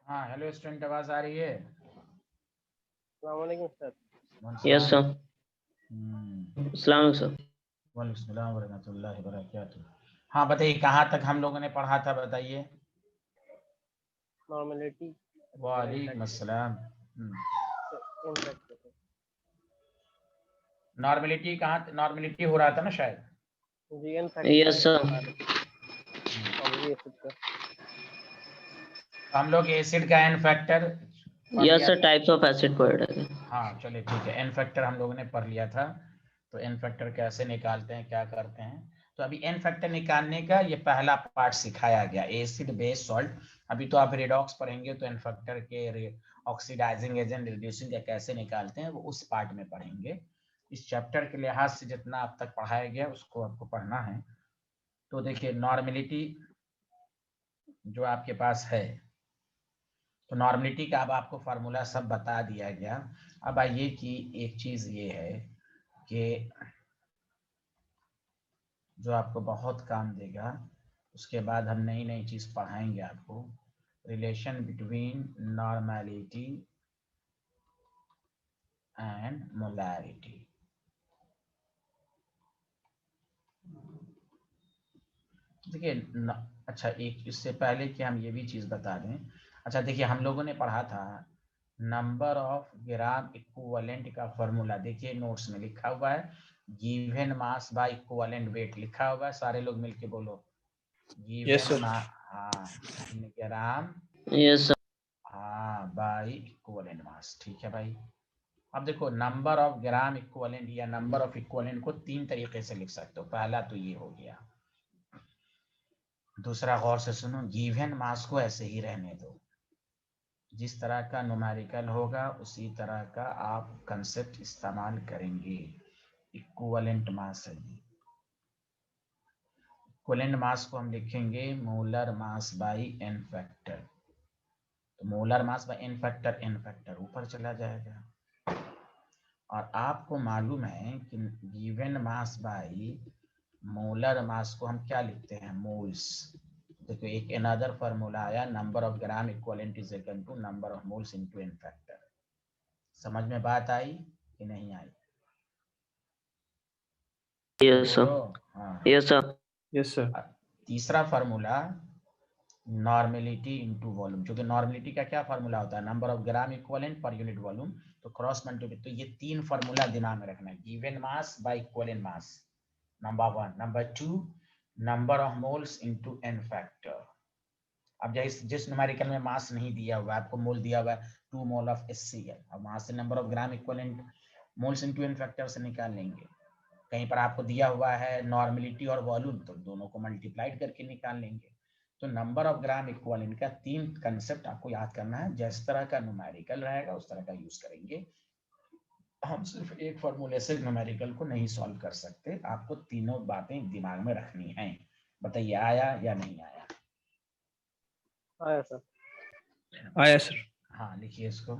हाँ hello student, आवाज आ रही है? अस्सलाम वालेकुम सर। Yes sir. हम्म, अस्सलाम सर। वालेकुम सलाम व रहमतुल्लाहि व बरकातुहू। हाँ बताइए, कहाँ तक हम लोगों ने पढ़ा था, बताइए। नॉर्मलिटी वालेकुम अस्सलाम। इनफैक्ट नॉर्मेलिटी कहाँ, नॉर्मेलिटी हो रहा था ना शायद। जी in fact yes sir. Obviously acid का हम लोग एसिड का एन फैक्टर पढ़ यस लिया सर, था। टाइप्स ऑफ एसिड पढ़ रहे थे। हाँ चलिए ठीक है, एन फैक्टर हम लोगों ने पढ़ लिया था। तो एन फैक्टर कैसे निकालते हैं, क्या करते हैं। तो अभी एन फैक्टर निकालने का ये पहला पार्ट सिखाया गया, एसिड बेस सॉल्ट। अभी तो आप रेडॉक्स पढ़ेंगे तो एन फैक्टर के ऑक्सीडाइजिंग एजेंट रिड्यूसिंग का कैसे निकालते हैं वो उस पार्ट में पढ़ेंगे। इस चैप्टर के लिहाज से जितना अब तक पढ़ाया गया उसको आपको पढ़ना है। तो देखिए नॉर्मेलिटी जो आपके पास है, तो नॉर्मलिटी का अब आपको फार्मूला सब बता दिया गया। अब आइए कि एक चीज ये है कि जो आपको बहुत काम देगा, उसके बाद हम नई नई चीज पढ़ाएंगे आपको। Relation between normality and molarity. देखिए अच्छा, एक इससे पहले कि हम ये भी चीज बता दें। अच्छा देखिए, हम लोगों ने पढ़ा था नंबर ऑफ ग्राम इक्विवेलेंट का फॉर्मूला। देखिए नोट्स में लिखा हुआ है, given mass by equivalent wait लिखा हुआ है। सारे लोग मिलके बोलो, यस गिवन सर। हाँ इन ग्राम यस सर। हाँ बाय इक्विवेलेंट मास। ठीक है भाई। अब देखो नंबर ऑफ ग्राम इक्विवेलेंट या नंबर ऑफ इक्विवेलेंट को तीन तरीके से लिख सकते हो। पहला तो ये हो गया। दूसरा गौर से सुनो, गिवन मास को ऐसे ही रहने दो, जिस तरह का न्यूमेरिकल होगा उसी तरह का आप कंसेप्ट इस्तेमाल करेंगे। इक्विवेलेंट मास है ये। इक्विवेलेंट मास को हम लिखेंगे molar mass by N factor. तो molar mass by N factor ऊपर चला जाएगा। और आपको मालूम है कि given mass by molar mass को हम क्या लिखते हैं, मोल्स। देखो एक अनदर फार्मूला आया, number of gram equivalent is equal to number of moles into N factor. समझ में बात आई कि नहीं आई? Yes sir. बोलो हाँ। Yes sir. Yes sir. तीसरा फार्मूला नॉर्मेलिटी इनटू वॉल्यूम, क्योंकि नॉर्मेलिटी का क्या फार्मूला होता है, number of gram equivalent per unit volume. तो क्रॉस मल्टीप्लाई, तो ये तीन फार्मूला दिमाग में रखना है, given mass by equivalent mass number one, number two number of moles into N factor. अब जिस न्यूमेरिकल में मास नहीं दिया हुआ है, आपको मोल दिया हुआ है 2 मोल ऑफ HCl, अब वहां से number of gram equivalent moles into N factor से निकाल लेंगे। कहीं पर आपको दिया हुआ है नॉर्मेलिटी और वॉल्यूम, तो दोनों को मल्टीप्लाइड करके निकाल लेंगे। तो नंबर ऑफ ग्राम इक्विवेलेंट का तीन कंसेप्ट आपको याद करना है। जिस तरह का न्यूमेरिकल रहेगा उस तरह का यूज करेंगे। हम सिर्फ एक फॉर्मूले से न्यूमेरिकल को नहीं सॉल्व कर सकते, आपको तीनों बातें दिमाग में रखनी है। बताइए आया या नहीं आया? आया सर। आया सर। हाँ लिखिए इसको।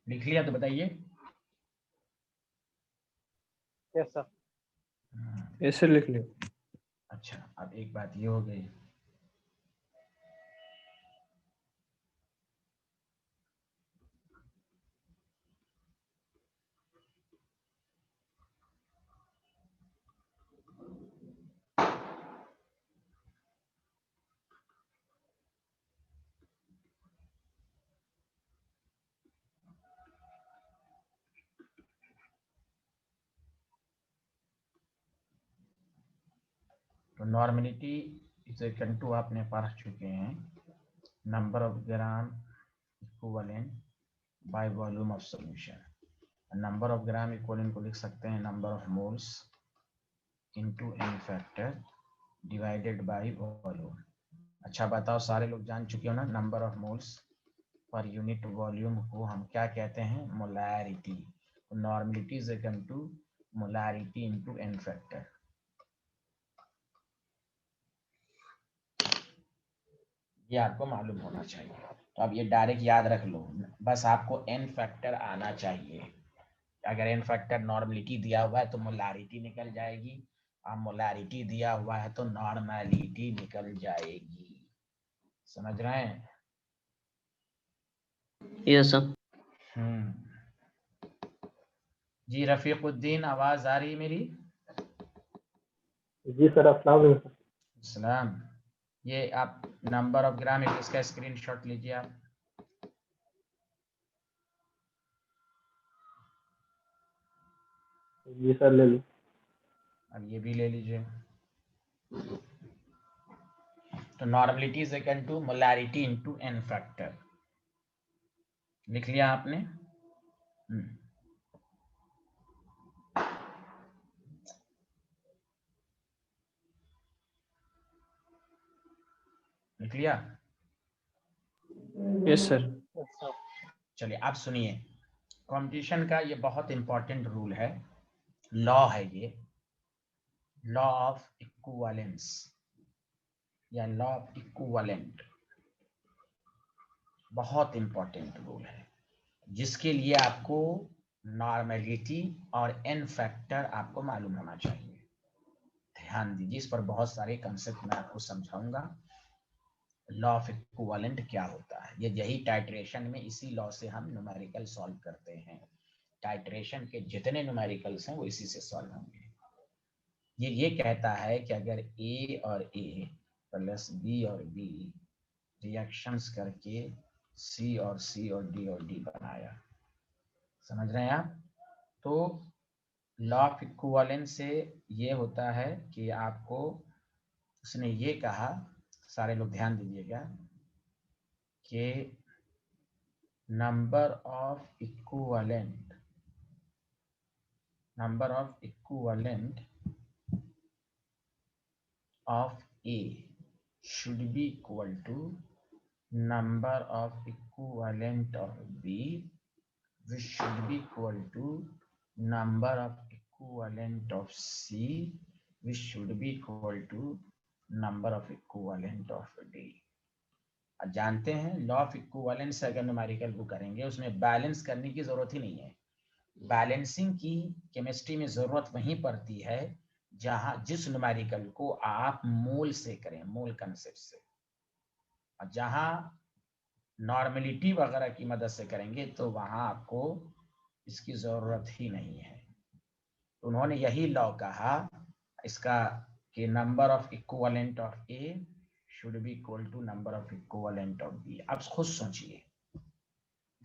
लिख लिया तो बताइए। Yes sir. यस सर, लिख लियो। अच्छा अब एक बात ये हो गई, तो नॉर्मेलिटी इज इक्वल टू आपने पढ़ चुके हैं, number of gram equivalent by volume of solution. Number of gram equivalent को लिख सकते हैं number of moles into n factor divided by volume. अच्छा बताओ, सारे लोग जान चुके हो ना, number of moles per unit volume को हम क्या कहते हैं? Molarity. Normality is equal to molarity into n factor. ये आपको मालूम होना चाहिए। तो अब ये डायरेक्ट याद रख लो, बस आपको n फैक्टर आना चाहिए। अगर n फैक्टर नॉर्मेलिटी दिया हुआ है तो मोलैरिटी निकल जाएगी, और मोलैरिटी दिया हुआ है तो नॉर्मेलिटी निकल जाएगी। समझ रहे हैं? Yes sir. जी रफीकुद्दीन, आवाज आ रही मेरी? जी सर, अस्सलाम वालेकुम। सलाम। ये आप नंबर ऑफ ग्राम इसका स्क्रीनशॉट लीजिए आप। जी सर, ले ली। अब ये भी ले लीजिए। तो normality is equal to molarity into n factor. लिख लिया आपने? लिख लिया? Yes sir. अच्छा, चलिए आप सुनिए, कंपटीशन का ये बहुत इंपॉर्टेंट रूल है, लॉ है ये, लॉ ऑफ इक्विवेलेंस या लॉ ऑफ इक्विवेलेंट। बहुत इंपॉर्टेंट रूल है, जिसके लिए आपको नॉर्मेलिटी और n फैक्टर आपको मालूम होना चाहिए। ध्यान दीजिए, इस पर बहुत सारे कंसेप्ट मैं आपको समझाऊंगा। लॉ ऑफ इक्विवेलेंट क्या होता है, ये यही टाइट्रेशन में इसी लॉ से हम न्यूमेरिकल सॉल्व करते हैं। टाइट्रेशन के जितने न्यूमेरिकल्स हैं वो इसी से सॉल्व होंगे। ये कहता है कि अगर A और A प्लस B और B रिएक्शंस करके C और C और D और D बनाया, समझ रहे हैं आप? तो लॉ ऑफ इक्विवेलेंस से ये होता है कि आपको उसने ये कहा, सारे लोग ध्यान दीजिएगा, कि number of equivalent of A should be equal to number of equivalent of B, which should be equal to number of equivalent of C, which should be equal to number of equivalent of D। अब जानते हैं law of equivalence से अगर numerical को करेंगे उसमें balance करने की जरूरत ही नहीं है। बैलेंसिंग की केमिस्ट्री में जरूरत वहीं पड़ती है जहां जिस न्यूमेरिकल को आप मोल से करें, मोल कंसेप्ट से, और जहां नॉर्मेलिटी वगैरह की मदद से करेंगे तो वहां आपको इसकी जरूरत ही नहीं है। तो उन्होंने यही लॉ कहा इसका कि number of equivalent of A should be equal to number of equivalent of B. अब खुद सोचिए,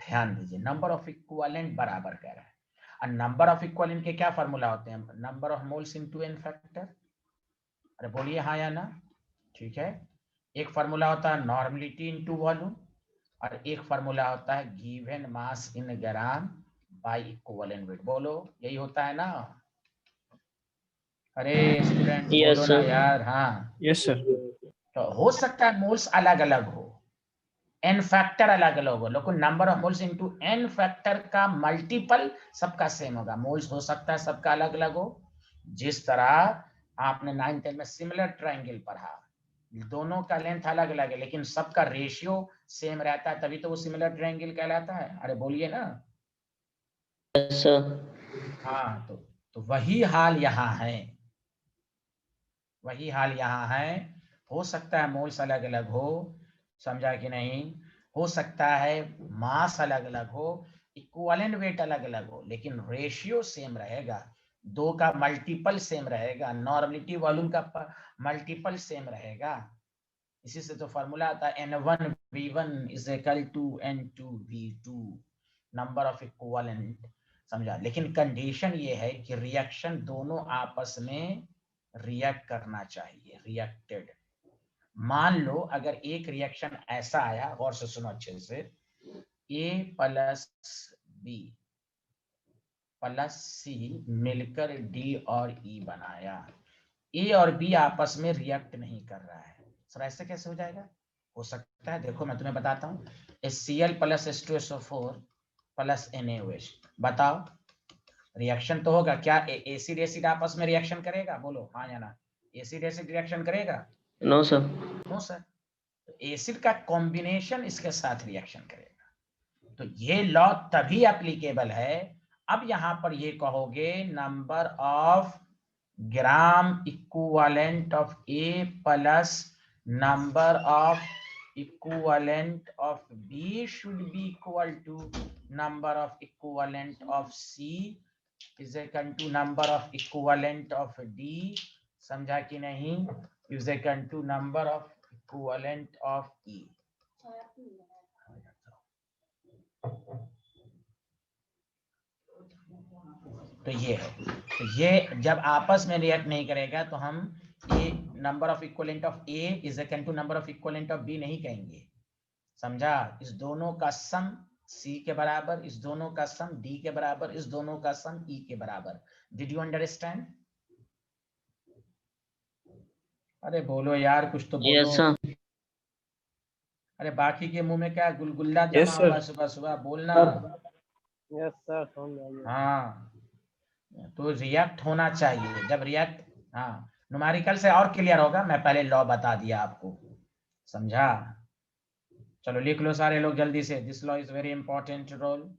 ध्यान दीजिए, नंबर ऑफ इक्विवेलेंट बराबर कह रहा है, और नंबर ऑफ इक्विवेलेंट के क्या फार्मूला होते हैं? Number of moles into n factor. अरे बोलिए हाँ या ना? ठीक है, एक फार्मूला होता है नॉर्मेलिटी इनटू वॉल्यूम, और एक फार्मूला होता है गिवन मास इन ग्राम बाय इक्विवेलेंट वेट। बोलो, यही होता है ना? अरे स्टूडेंट यस बोलो ना सर। यार। हाँ, यस सर। तो हो सकता है मोल्स अलग अलग हो, n फैक्टर अलग अलग हो, लेकिन number of moles into n factor का मल्टीपल सबका सेम होगा। मोल्स हो सकता है सबका अलग अलग हो, जिस तरह आपने 9th 10th में सिमिलर ट्रायंगल पढ़ा, दोनों का लेंथ अलग अलग है लेकिन सबका रेशियो सेम रहता है, तभी तो वो सिमिलर ट्रायंगल कहलाता है। अरे बोलिए ना। Yes sir. हाँ, तो वही हाल यहाँ है, वही हाल यहाँ है। हो सकता है मोल्स अलग अलग हो, समझा कि नहीं? हो सकता है मास अलग अलग हो, इक्विवेलेंट वेट अलग अलग हो, लेकिन रेशियो सेम रहेगा, दो का मल्टीपल सेम रहेगा, नॉर्मेलिटी वॉल्यूम का मल्टीपल सेम रहेगा। इसी से तो फॉर्मूला आता है N1V1 is equal to N2V2, number of equivalent. समझा? लेकिन कंडीशन ये है कि रिएक्शन दोनों आपस में रिएक्ट करना चाहिए, रिएक्टेड। मान लो अगर एक रिएक्शन ऐसा आया, गौर से सुनो अच्छे से, A plus B plus C मिलकर D और E बनाया, A और B आपस में रिएक्ट नहीं कर रहा है, सर ऐसे कैसे हो जाएगा? हो सकता है, देखो मैं तुम्हें बताता हूँ, HCl plus H2SO4 plus NaOH, बताओ रिएक्शन तो होगा क्या? एसिड एसिड आपस में रिएक्शन करेगा? बोलो हाँ या ना। एसिड एसिड रिएक्शन करेगा? No sir. No sir. तो एसिड का कॉम्बिनेशन इसके साथ रिएक्शन करेगा, तो ये लॉ तभी एप्लीकेबल है। अब यहां पर ये कहोगे number of gram equivalent of A plus number of equivalent of B should be equal to number of equivalent of C is equal to number of equivalent of D, समझा कि नहीं? is equal to number of equivalent of E। तो ये है, तो ये जब आपस में रिएक्ट नहीं करेगा तो हम A number of equivalent of A is equal to number of equivalent of B नहीं कहेंगे, समझा? इस दोनों का सम सी के बराबर, इस दोनों का सम डी के बराबर, इस दोनों का सम ई के बराबर। Did you understand? अरे बोलो यार, कुछ तो बोलो। Yes sir. अरे बाकी के मुंह में क्या गुलगुल्ला Yes, जमा sir. हुआ, सुबह सुबह बोलना। यस सर, समझ आइए। हाँ, तो रिएक्ट होना चाहिए, जब रिएक्ट, हाँ न्यूमेरिकल से और क्लियर होगा, मैं पहले लॉ बता दिया आपको, समझा? चलो लिख लो सारे लोग जल्दी से, this law is very important role.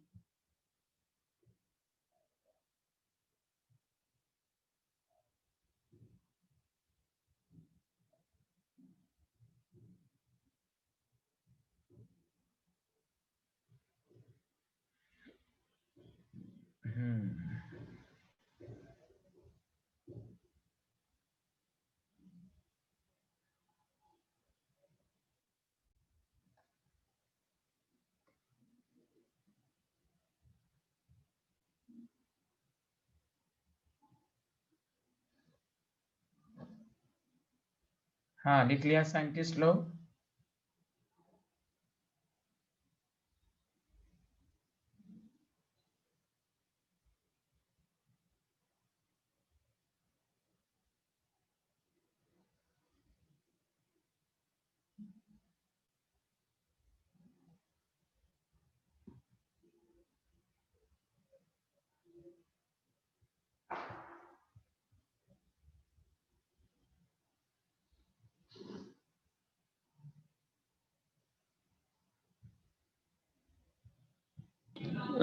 हाँ लिख लिया साइंटिस्ट लोग?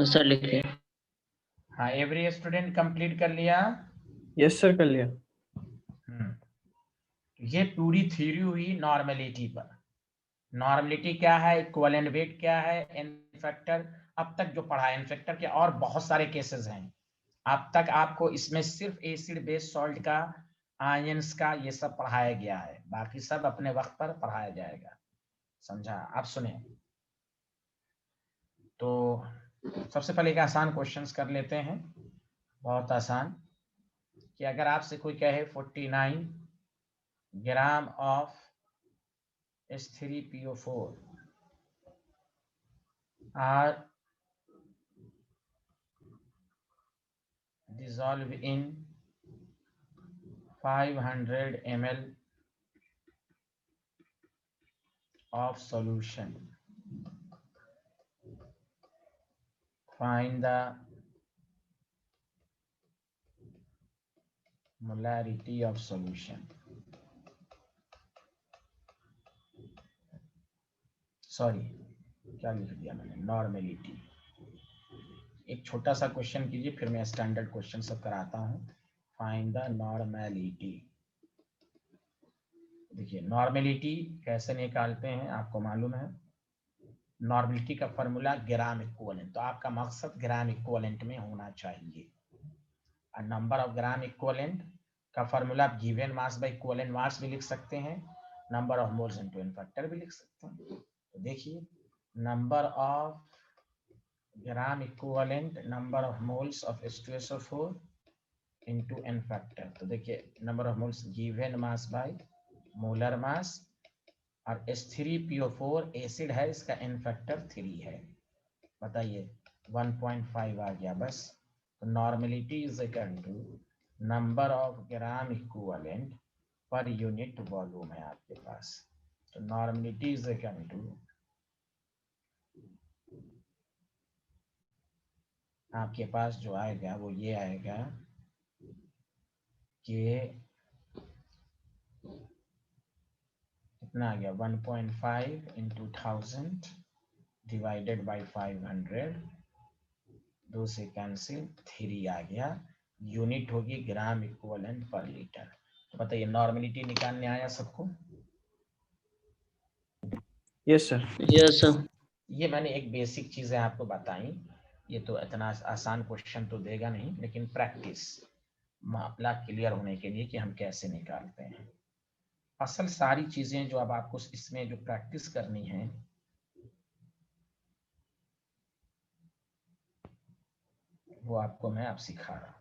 सर लिख लिया। हाँ एवरी स्टूडेंट कंप्लीट कर लिया? Yes, sir, कर लिया। ये पूरी थ्योरी हुई नॉर्मेलिटी पर। नॉर्मेलिटी क्या है, इक्विवेलेंट वेट क्या है, एन फैक्टर, अब तक जो पढ़ा है एन फैक्टर के और बहुत सारे केसेस हैं। अब तक आपको इसमें सिर्फ एसिड बेस सॉल्ट का, आयंस का, ये सब पढ़ाया गया है, बाकी सब अपने वक्त पर पढ़ाया जाएगा, समझा? आप सुने तो सबसे पहले एक आसान क्वेश्चंस कर लेते हैं, बहुत आसान, कि अगर आपसे कोई कहे 49 gram of H3PO4 are dissolved in 500 ml of solution, find the molarity of solution। Sorry क्या लिख दिया मैंने, नॉर्मेलिटी। एक छोटा सा क्वेश्चन कीजिए, फिर मैं स्टैंडर्ड क्वेश्चन सब कराता हूँ। Find the normality. देखिए नॉर्मेलिटी कैसे निकालते हैं आपको मालूम है, नॉर्मेलिटी का फॉर्मूला ग्राम इक्विवेलेंट, तो आपका मकसद ग्राम इक्विवेलेंट में होना चाहिए। नंबर ऑफ ग्राम इक्विवेलेंट का फॉर्मूला आप given mass by equivalent mass भी लिख सकते हैं, number of moles into N factor भी लिख सकते हैं। तो देखिए number of gram equivalent, number of moles of H2SO4 into N factor. तो देखिए number of moles given mass by molar mass, और H3PO4 एसिड है, इसका एन फैक्टर 3 है। बताइए 1.5 आ गया बस। तो normality is equal to number of gram equivalent per unit volume है आपके पास। तो नॉर्मेलिटी इज इक्वल टू आपके पास जो आएगा वो ये आएगा कि कितना आ गया 1.5 इंटू 1000 डिवाइडेड बाई 500, 2 से कैंसिल 3 आ गया। यूनिट होगी ग्राम इक्विवेलेंट पर लीटर। तो बताइए नॉर्मेलिटी निकालने आया सबको? Yes sir. Yes sir. ये मैंने एक बेसिक चीजें आपको बताई। ये तो इतना आसान क्वेश्चन तो देगा नहीं, लेकिन प्रैक्टिस मामला क्लियर होने के लिए कि हम कैसे निकालते हैं। असल सारी चीजें जो अब आपको इसमें जो प्रैक्टिस करनी है वो आपको मैं अब सिखा रहा हूं।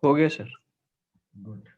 हो गया सर। गुड।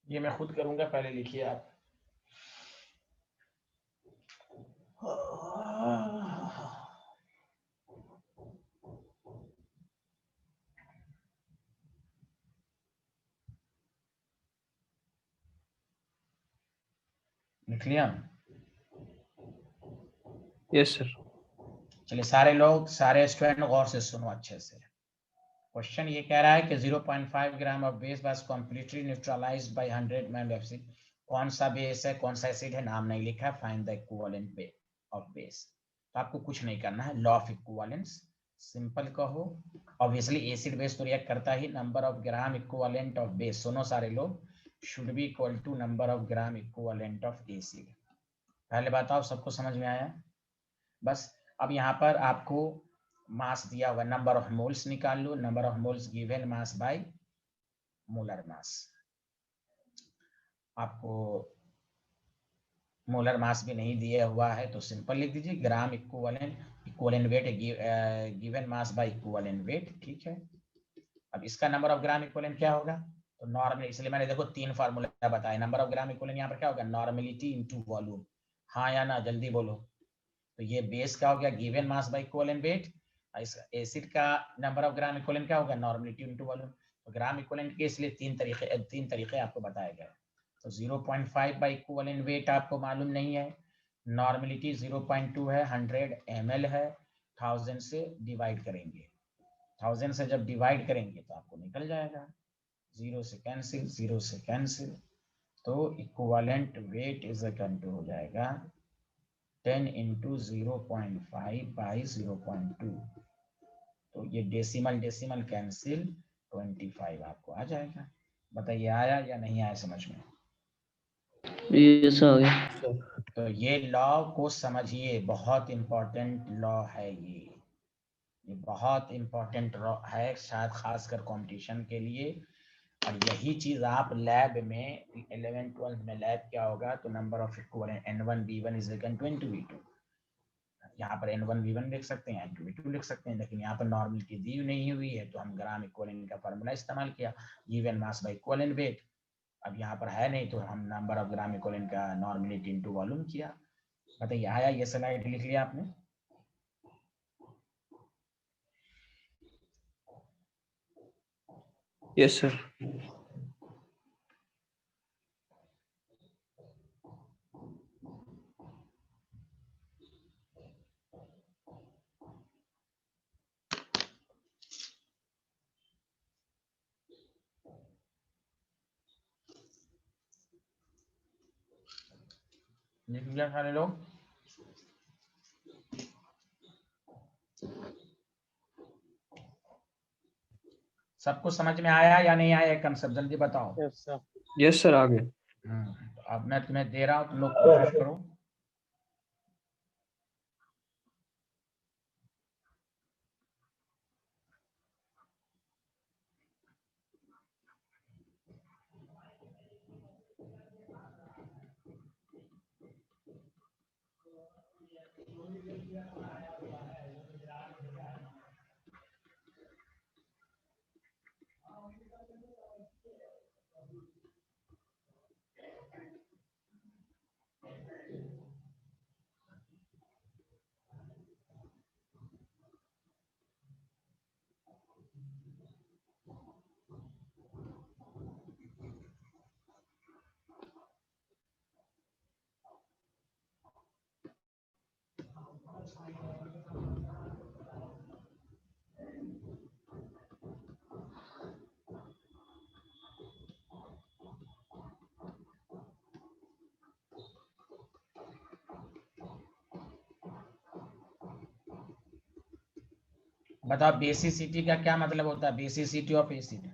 ये मैं खुद करूंगा, पहले लिखिए आप। लिख लिया? Yes sir. चलिए सारे लोग, सारे स्टूडेंट गौर से सुनो अच्छे से। क्वेश्चन ये कह रहा है कि 0.5 gram of base was completely neutralised by 100 ml of acid. कौन सा बेस है, कौन सा एसिड है, नाम नहीं लिखा है। Find the equivalent of base. तो आपको कुछ नहीं करना है, लॉ ऑफ इक्विवेलेंस सिंपल कहो। ऑब्वियसली एसिड बेस तो रिएक्ट करता ही। Number of gram equivalent of base, सुनो सारे लोग, should be equal to number of gram equivalent of acid. पहले बताओ सबको समझ में आया? बस अब यहाँ पर आपको मास दिया हुआ, नंबर ऑफ मोल्स निकाल लो। Number of moles given mass by molar mass. आपको मोलर मास भी नहीं दिया हुआ है तो सिंपल लिख दीजिए gram equivalent, equivalent weight given mass by equivalent wait. ठीक है। अब इसका नंबर ऑफ ग्राम इक्विवेलेंट क्या होगा? तो नॉर्मल, इसलिए मैंने देखो 3 फार्मूला बताया। नंबर ऑफ ग्राम इक्विवेलेंट यहाँ पर क्या होगा? Normality into volume. हाँ या ना, जल्दी बोलो। तो ये बेस का हो गया given mass by equivalent wait. इस एसिड का नंबर ऑफ ग्राम इक्विवेलेंट क्या होगा? Normality into volume. तो ग्राम इक्विवेलेंट के इसलिए 3 तरीके आपको बताए गए। तो 0.5 बाय इक्विवेलेंट वेट आपको मालूम नहीं है। नॉर्मेलिटी 0.2 है, 100 ml है। 1000 से डिवाइड करेंगे, 1000 से जब डिवाइड करेंगे तो आपको निकल जाएगा। 0 से कैंसिल, 0 से कैंसिल। तो equivalent weight is equal to हो जाएगा 10 इंटू 0.5 बाई 0.2। तो ये डेसिमल डेसिमल कैंसिल, 25 आपको आ जाएगा। बताइए आया या नहीं आया समझ में? यस हो गया। तो ये लॉ को समझिए, बहुत इंपॉर्टेंट लॉ है ये। ये बहुत इंपॉर्टेंट है, शायद खासकर कंपटीशन के लिए। और यही चीज आप लैब में 11 12 में लैब क्या होगा, तो number of equivalent n1 b1 is equal to n2 b2। यहाँ पर n1 b1 लिख सकते हैं, n2 b2 लिख सकते हैं, लेकिन यहाँ पर नॉर्मलिटी दी नहीं हुई है तो हम ग्राम इक्विवेलेंट का फॉर्मूला इस्तेमाल किया, given mass by equivalent wait. अब यहाँ पर है नहीं तो हम नंबर ऑफ ग्राम इक्विवेलेंट का नॉर्मलिटी इनटू वॉल्यूम किया। बताइए आया, ये स्लाइड लिख लिया आपने? Yes sir. लिख लिया सारे लोग? सबको समझ में आया या नहीं आया कंसेप्ट, जल्दी बताओ। Yes sir. यस सर, आ गए। तो अब मैं तुम्हें दे रहा हूं, तुम लोग कोशिश करो। बताओ बेसिसिटी का क्या मतलब होता है? बेसिसिटी ऑफ एसिड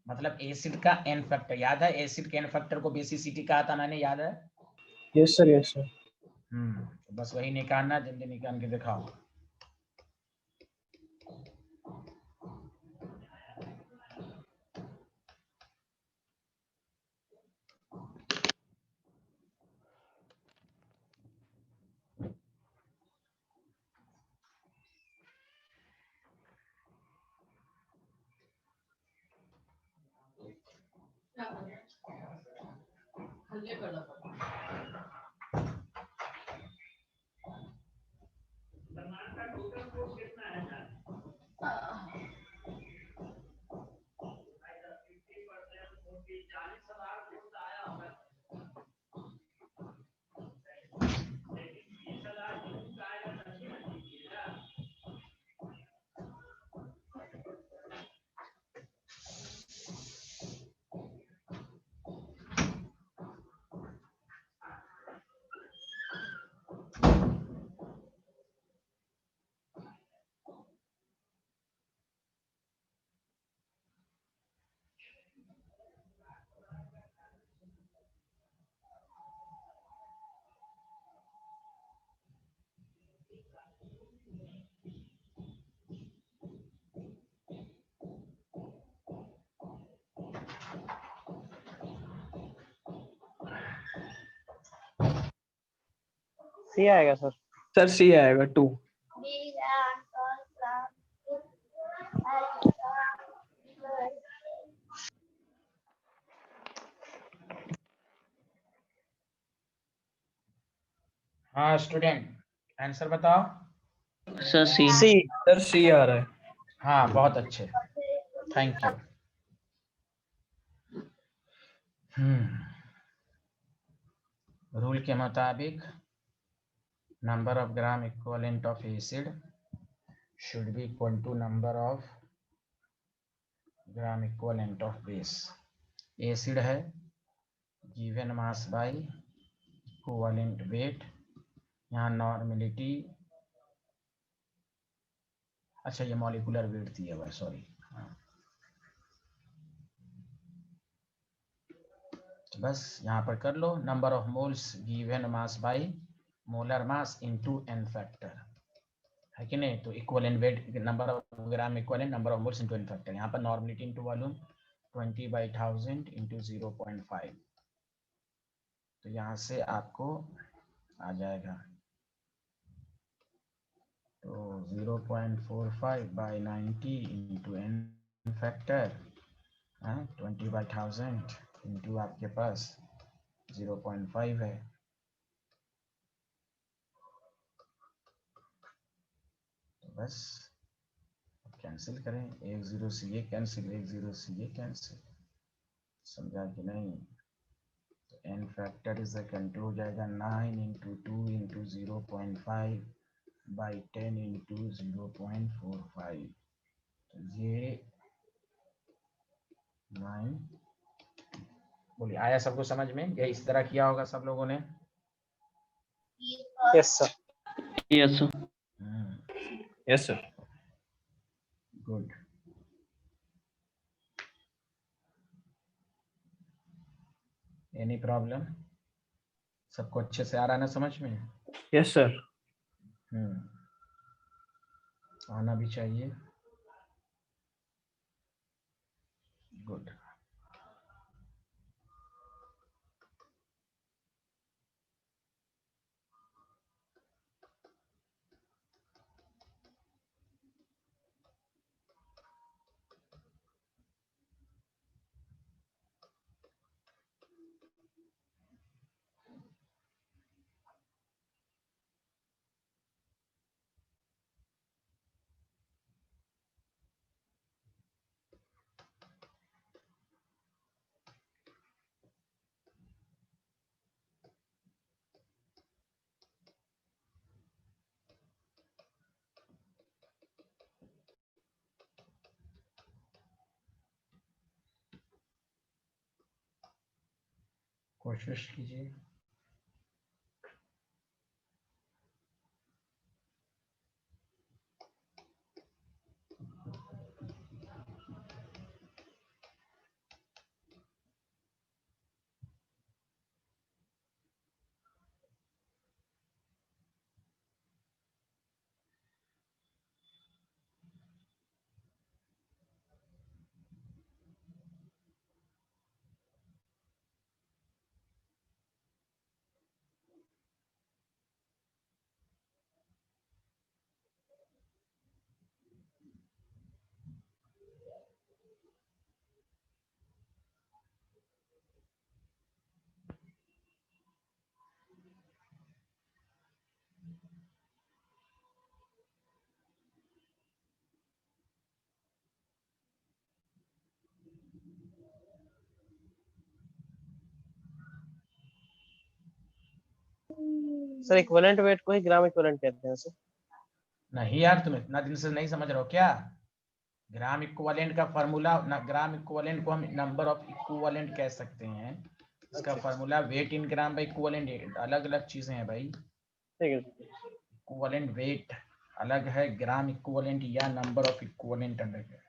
मतलब एसिड का एन फैक्टर। याद है एसिड के एन फैक्टर को बेसिसिटी कहा था मैंने, याद है? Yes sir, yes sir. तो बस वही निकालना, जल्दी निकाल के दिखाओ। सी आएगा सर। सर सी आएगा 2। हाँ स्टूडेंट आंसर बताओ। सर सी। सी। सर सी आ रहा है। हाँ बहुत अच्छे, थैंक यू। रूल के मुताबिक number of gram equivalent of acid should be equal to number of gram equivalent of base। Acid है, given mass by equivalent weight। यहाँ नॉर्मेलिटी, अच्छा ये मॉलिक्यूलर वेट दिया हुआ है, सॉरी। तो बस यहाँ पर कर लो, number of moles given mass by molar mass into N factor, है कि नहीं? तो equivalent weight, number of gram equivalent number of moles into n factor. यहाँ पर नॉर्मलिटी इनटू वॉल्यूम 20/1000 इनटू 0.5, तो यहाँ से आपको आ जाएगा तो 0.45/90 इंटू n फैक्टर 20/1000 इंटू आपके पास 0.5 है। तो बस कैंसिल करें, 1 0 से ये कैंसिल, 1 0 से ये कैंसिल, समझा कि नहीं? तो n factor is equal to हो जाएगा 9 इंटू 2 इंटू 0.5/10 इंटू 0.45, तो ये 9। बोलिए, आया सबको समझ में? ये इस तरह किया होगा सब लोगों ने? Yes sir. Yes, sir. Yes, sir. Good. Any problem? सबको अच्छे से आ रहा है ना समझ में? Yes, sir. आना भी चाहिए। गुड। कोशिश कीजिए। सर इक्विवेलेंट वेट को ही ग्राम इक्विवेलेंट कहते हैं सर। नहीं यार, तुम इतना दिन से नहीं समझ रहे हो क्या? ग्राम इक्विवेलेंट का फार्मूला, ग्राम इक्विवेलेंट को हम नंबर ऑफ इक्विवेलेंट कह सकते हैं। इसका formula weight in gram by equivalent, अलग अलग चीजें हैं भाई। ठीक है। इक्विवेलेंट वेट अलग है, ग्राम इक्विवेलेंट या नंबर ऑफ इक्विवेलेंट अलग है।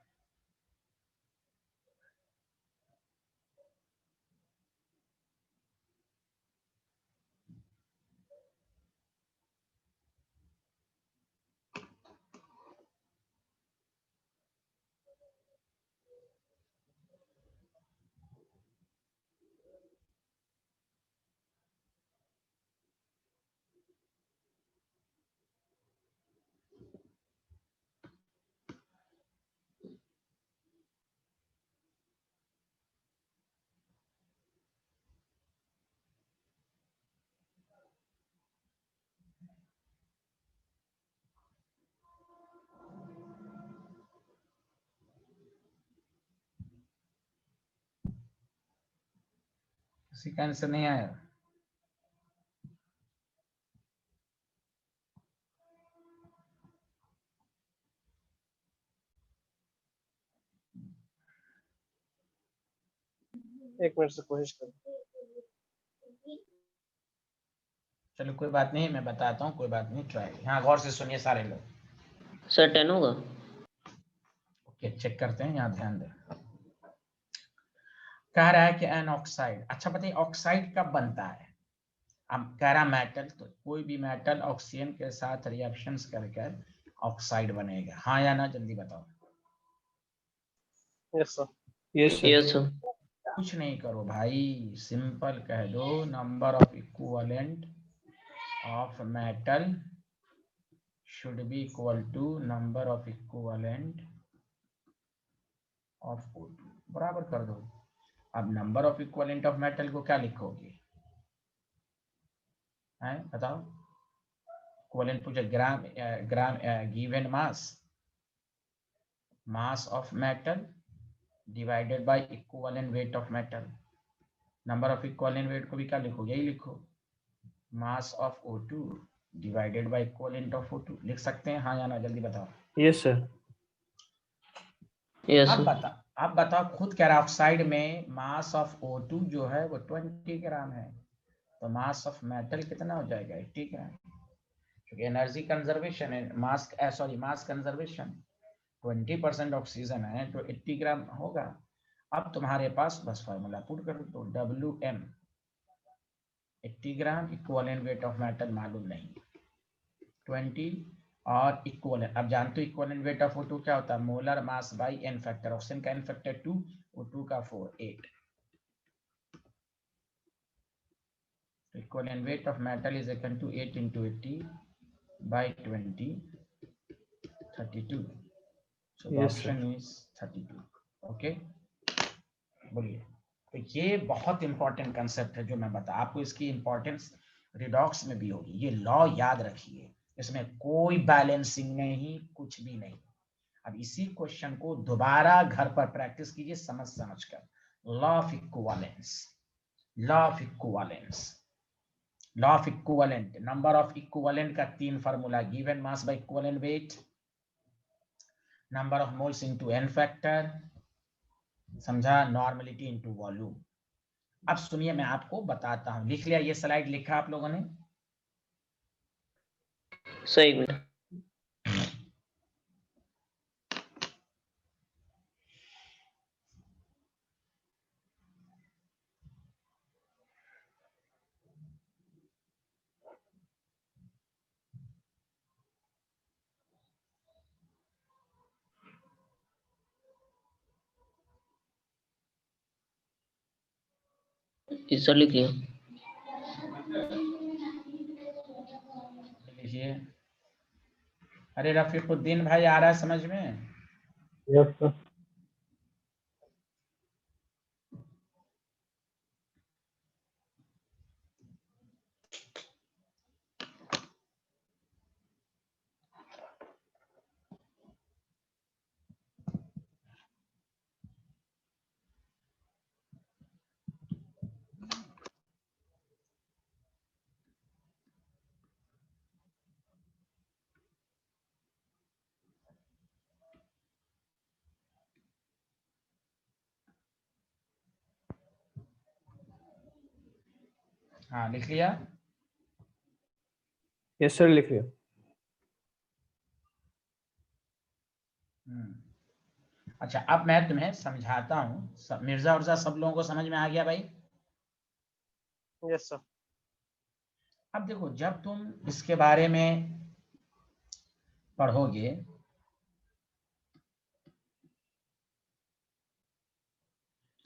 किसी का आंसर नहीं आया? एक मिनट से कोशिश करो। चलो कोई बात नहीं, मैं बताता हूँ, कोई बात नहीं, ट्राई। यहाँ गौर से सुनिए सारे लोग। Sir, 10 होगा? ओके, चेक करते हैं, यहाँ ध्यान दें। कह रहा है कि एन ऑक्साइड, अच्छा बताइए ऑक्साइड कब बनता है? अब कह रहा मेटल, तो कोई भी मेटल ऑक्सीजन के साथ रिएक्शंस कर ऑक्साइड बनेगा। हाँ या ना, जल्दी बताओ। Yes sir. Yes, sir. Yes, sir. कुछ नहीं करो भाई, सिंपल कह दो number of equivalent of metal should be equal to number of equivalent of O2, बराबर कर दो। अब number of equivalent of metal को क्या लिखोगे, हैं बताओ। इक्विवेलेंट पूछे, gram given mass of metal divided by equivalent weight of metal. Number of equivalent weight को भी क्या लिखोगे, यही लिखो, mass of O2 divided by equivalent of O2। लिख सकते हैं हाँ या ना, जल्दी बताओ। Yes, sir. Yes, अब sir. आप बताओ, खुद कह रहा ऑक्साइड में मास ऑफ O2 जो है वो 20 ग्राम है, तो मास ऑफ मेटल कितना हो जाएगा, 80 ग्राम। क्योंकि एनर्जी कंजर्वेशन है, मास कंजर्वेशन, 20% ऑक्सीजन है तो 80 ग्राम होगा। अब तुम्हारे पास बस फार्मूला पुट कर दो, WM 80 gram, equivalent weight of metal मालूम नहीं 20, और इक्विवेलेंट अब जानते हो इक्विवेलेंट वेट ऑफ O2 क्या होता है, molar mass bye n factor, oxygen का n फैक्टर 2, O2 का 4, 8। Equivalent weight of metal is equal to 8 into 80 by 20, 32. So the Yes, sir. option is 32. Okay, बोलिए। तो ये बहुत इंपॉर्टेंट कंसेप्ट है जो मैं बता, आपको इसकी इंपॉर्टेंस रिडॉक्स में भी होगी। ये लॉ याद रखिए, इसमें कोई बैलेंसिंग नहीं, कुछ भी नहीं। अब इसी क्वेश्चन को दोबारा घर पर प्रैक्टिस कीजिए समझ कर। Law of equivalence, law of equivalence, law of equivalent, number of equivalent का 3 formula, given mass by equivalent weight, number of moles into n factor, समझा, नॉर्मलिटी इनटू वॉल्यूम। अब सुनिए मैं आपको बताता हूं, लिख लिया, ये स्लाइड लिखा आप लोगों ने? Sir, एक मिनट। जी सर, लिख लिया। लिखिए। अरे रफीकुद्दीन भाई आ रहा है समझ में? Yes sir. हाँ लिख लिया। Yes, sir. लिख लिया। अच्छा अब मैं तुम्हें समझाता हूँ। मिर्जा उर्जा सब लोगों को समझ में आ गया भाई? Yes sir. अब देखो, जब तुम इसके बारे में पढ़ोगे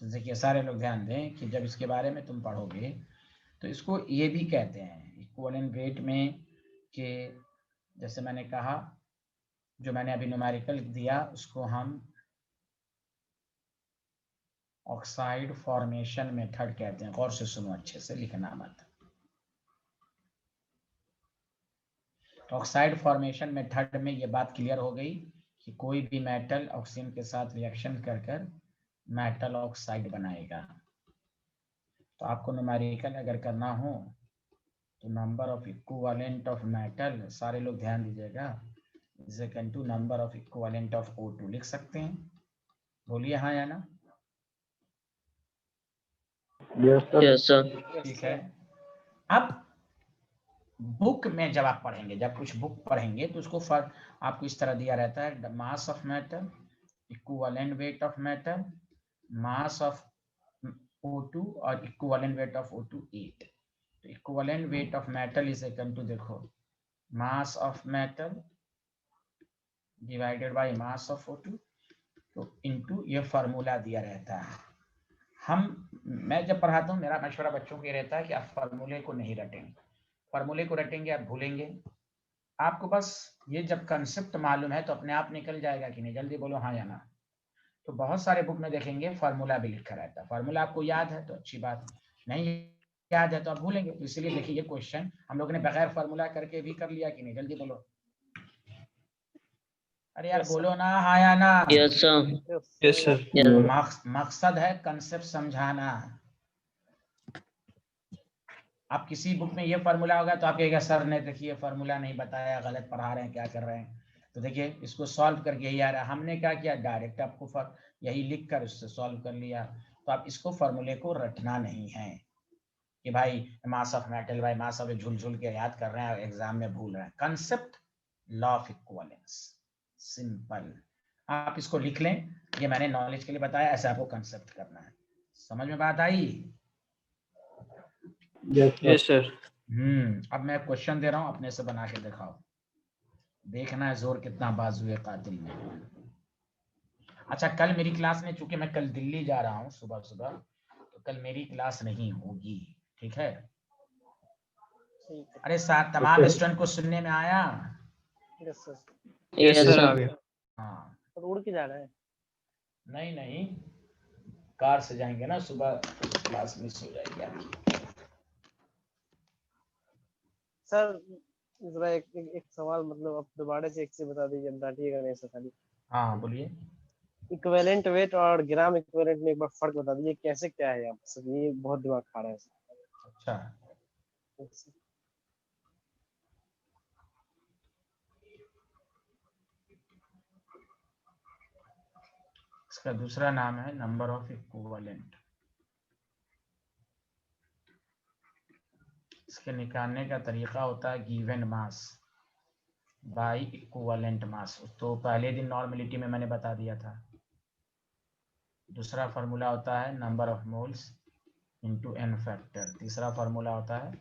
तो देखिए सारे लोग ध्यान दें कि जब इसके बारे में तुम पढ़ोगे तो इसको ये भी कहते हैं इक्विवेलेंट वेट में, कि जैसे मैंने कहा, जो मैंने अभी न्यूमेरिकल दिया उसको हम ऑक्साइड फॉर्मेशन मेथड कहते हैं। गौर से सुनो, अच्छे से लिखना मत। ऑक्साइड फॉर्मेशन मेथड में ये बात क्लियर हो गई कि कोई भी मेटल ऑक्सीजन के साथ रिएक्शन कर कर मेटल ऑक्साइड बनाएगा। तो आपको न्यूमेरिकल अगर करना हो तो number of equivalent of metal, सारे लोग ध्यान दीजिएगा, is equal to number of equivalent of O2 लिख सकते हैं। बोलिए हाँ या ना? Yes sir. Yes, sir. ठीक है। अब बुक में जब आप पढ़ेंगे, जब कुछ बुक पढ़ेंगे तो उसको आपको इस तरह दिया रहता है, mass of metal, equivalent weight of metal, mass of O2 और इक्विवेलेंट वेट ऑफ O2 8। तो equivalent weight of metal is equal to, देखो, mass of metal divided by mass of O2 तो इनटू ये फार्मूला दिया रहता है। मैं जब पढ़ाता हूँ मेरा मशवरा बच्चों को ये रहता है कि आप फार्मूले को नहीं रटेंगे, फार्मूले को रटेंगे आप भूलेंगे। आपको बस ये जब कंसेप्ट मालूम है तो अपने आप निकल जाएगा कि नहीं, जल्दी बोलो हाँ या ना। तो बहुत सारे बुक में देखेंगे फार्मूला भी लिखा रहता है, फार्मूला आपको याद है तो अच्छी बात, नहीं याद है तो आप भूलेंगे। तो इसलिए देखिए ये क्वेश्चन हम लोग ने बगैर फार्मूला करके भी कर लिया कि नहीं, जल्दी बोलो। अरे यार बोलो ना हाँ या ना। Yes sir. Yes, sir. मकसद है कंसेप्ट समझाना। आप किसी बुक में ये फार्मूला होगा तो आप कहेगा सर ने देखिए फार्मूला नहीं बताया, गलत पढ़ा रहे हैं, क्या कर रहे हैं। तो देखिए इसको सॉल्व करके यही आ रहा है। हमने क्या किया, डायरेक्ट आपको यही लिख कर उससे सॉल्व कर लिया। तो आप इसको फार्मूले को रटना नहीं है कि भाई मास ऑफ मेटल भाई मास ऑफ, झूल झूल के याद कर रहे हैं एग्जाम में भूल रहे हैं। Concept law of equivalence, simple. आप इसको लिख लें, ये मैंने नॉलेज के लिए बताया, ऐसे आपको कंसेप्ट करना है। समझ में बात आई? Yes, sir. अब मैं क्वेश्चन दे रहा हूं, अपने से बना के दिखाओ, देखना है जोर कितना बाजुए कातिल में। अच्छा कल मेरी क्लास में, चूंकि मैं कल दिल्ली जा रहा हूं सुबह सुबह, तो कल मेरी क्लास नहीं होगी, ठीक है? अरे साथ तमाम स्टूडेंट को सुनने में आया? Yes Yes, sir. आ सर। गया। हाँ उड़ के जा रहा है? नहीं नहीं, कार से जाएंगे ना, सुबह क्लास मिस हो जाएगी आपकी। सर जरा एक सवाल, मतलब आप दोबारा से एक से बता दीजिए, डांटिएगा नहीं सर खाली। हाँ बोलिए। इक्विवेलेंट वेट और ग्राम इक्विवेलेंट में एक बार फर्क बता दीजिए, कैसे क्या है आप सर, ये बहुत दिमाग खा रहा है सर। अच्छा इसका दूसरा नाम है नंबर ऑफ इक्विवेलेंट। इसके निकालने का तरीका होता है गिवन मास बाय इक्विवेलेंट मास। तो पहले दिन नॉर्मेलिटी में मैंने बता दिया था। दूसरा फार्मूला होता है number of moles into N factor. तीसरा फार्मूला होता है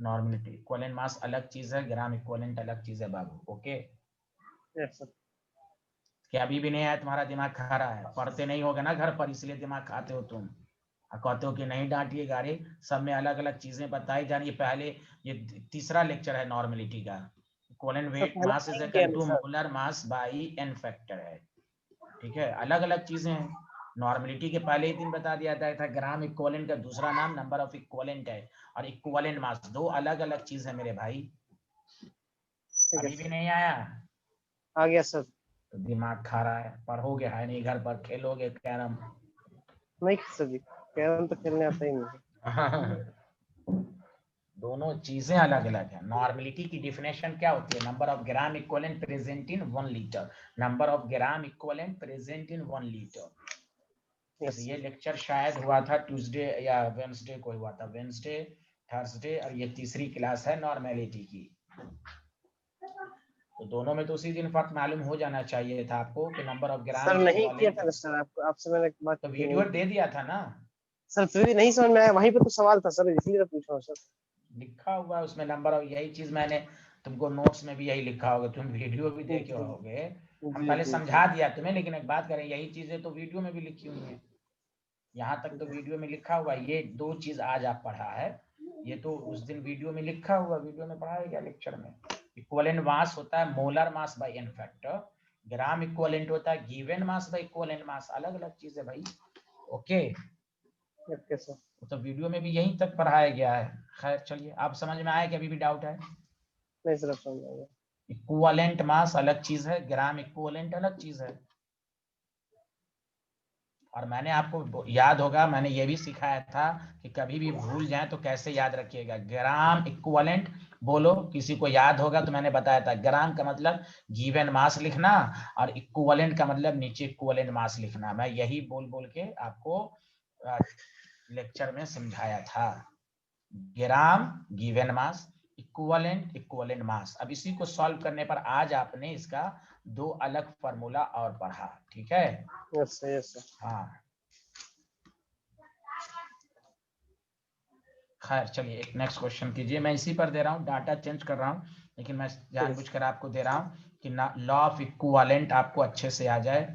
नॉर्मेलिटी। इक्विवेलेंट मास अलग चीज है, ग्राम इक्विवेलेंट अलग चीज है बाबू। Okay yes sir. क्या अभी भी नहीं आया? तुम्हारा दिमाग खा रहा है, पढ़ते नहीं होगा ना घर पर, इसलिए दिमाग खाते हो तुम। कहते हो कि नहीं डांटिए गाड़ी, सब में अलग अलग चीजें बताई जा रही है। पहले ये तीसरा लेक्चर है नॉर्मेलिटी का। Equivalent weight mass is equal to molar mass by n factor है, ठीक है? अलग अलग चीजें हैं। नॉर्मेलिटी के पहले ही दिन बता दिया था ग्राम इक्विवेलेंट का दूसरा नाम नंबर ऑफ इक्विवेलेंट है, और इक्विवेलेंट मास दो अलग अलग चीज है मेरे भाई। अभी भी नहीं आया? आ गया सर। तो दिमाग खा रहा है, पढ़ोगे है नहीं, घर पर खेलोगे कैरम। नहीं सर जी, कैरम तो खेलने आता ही नहीं। दोनों चीजें अलग अलग है। नॉर्मेलिटी की डिफिनेशन क्या होती है? Number of gram equivalent present in 1 litre. Number of gram equivalent present in 1 litre. Yes ये लेक्चर शायद हुआ था ट्यूसडे या वेडनेसडे को हुआ था, वेडनेसडे थर्सडे, और ये तीसरी क्लास है नॉर्मेलिटी की। तो दोनों में तो उसी दिन फर्क मालूम हो जाना चाहिए था आपको कि नंबर ऑफ ग्राम सर नहीं किया इक्विवेलेंट। था सर, आपको आपसे मैंने एक बात तो वीडियो दे दिया था ना सर, फिर भी नहीं समझ में आया, वहीं पे तो सवाल था सर, इसलिए तो पूछ रहा हूँ सर। लिखा हुआ है उसमें नंबर ऑफ, यही चीज मैंने तुमको नोट्स में भी यही लिखा होगा, तुम वीडियो भी देखे होगे। हम पहले समझा दिया तुम्हें, लेकिन एक बात करें, यही चीजें तो वीडियो में भी लिखी हुई है। यहाँ तक तो वीडियो में लिखा हुआ, ये दो चीज आज आप पढ़ा है, ये तो उस दिन वीडियो में लिखा हुआ, वीडियो में पढ़ाया गया लेक्चर में। इक्विवेलेंट मास होता है molar mass by n factor, gram equivalent होता है given mass by equivalent mass, अलग अलग चीज है भाई। Okay okay sir. तो वीडियो में भी यहीं तक पढ़ाया गया है। खैर चलिए, आप समझ में आया कि अभी भी डाउट है? नहीं सर, समझ में आ गया। इक्विवेलेंट मास अलग चीज है, ग्राम इक्विवेलेंट अलग चीज है। और मैंने आपको याद होगा, मैंने ये भी सिखाया था कि कभी भी भूल जाए तो कैसे याद रखिएगा। ग्राम इक्विवेलेंट बोलो, किसी को याद होगा तो मैंने बताया था, ग्राम का मतलब गिवन मास लिखना, और इक्विवेलेंट का मतलब नीचे इक्विवेलेंट मास लिखना। मैं यही बोल बोल के आपको लेक्चर में समझाया था। ग्राम गिवन मास, इक्विवेलेंट मास। अब इसी को सॉल्व करने पर आज आपने इसका दो अलग फार्मूला और पढ़ा, ठीक है? Yes sir, yes sir. हाँ खैर चलिए, एक नेक्स्ट क्वेश्चन कीजिए। मैं इसी पर दे रहा हूँ, डाटा चेंज कर रहा हूँ, लेकिन मैं जानबूझकर आपको दे रहा हूँ कि लॉ ऑफ इक्विवेलेंट आपको अच्छे से आ जाए,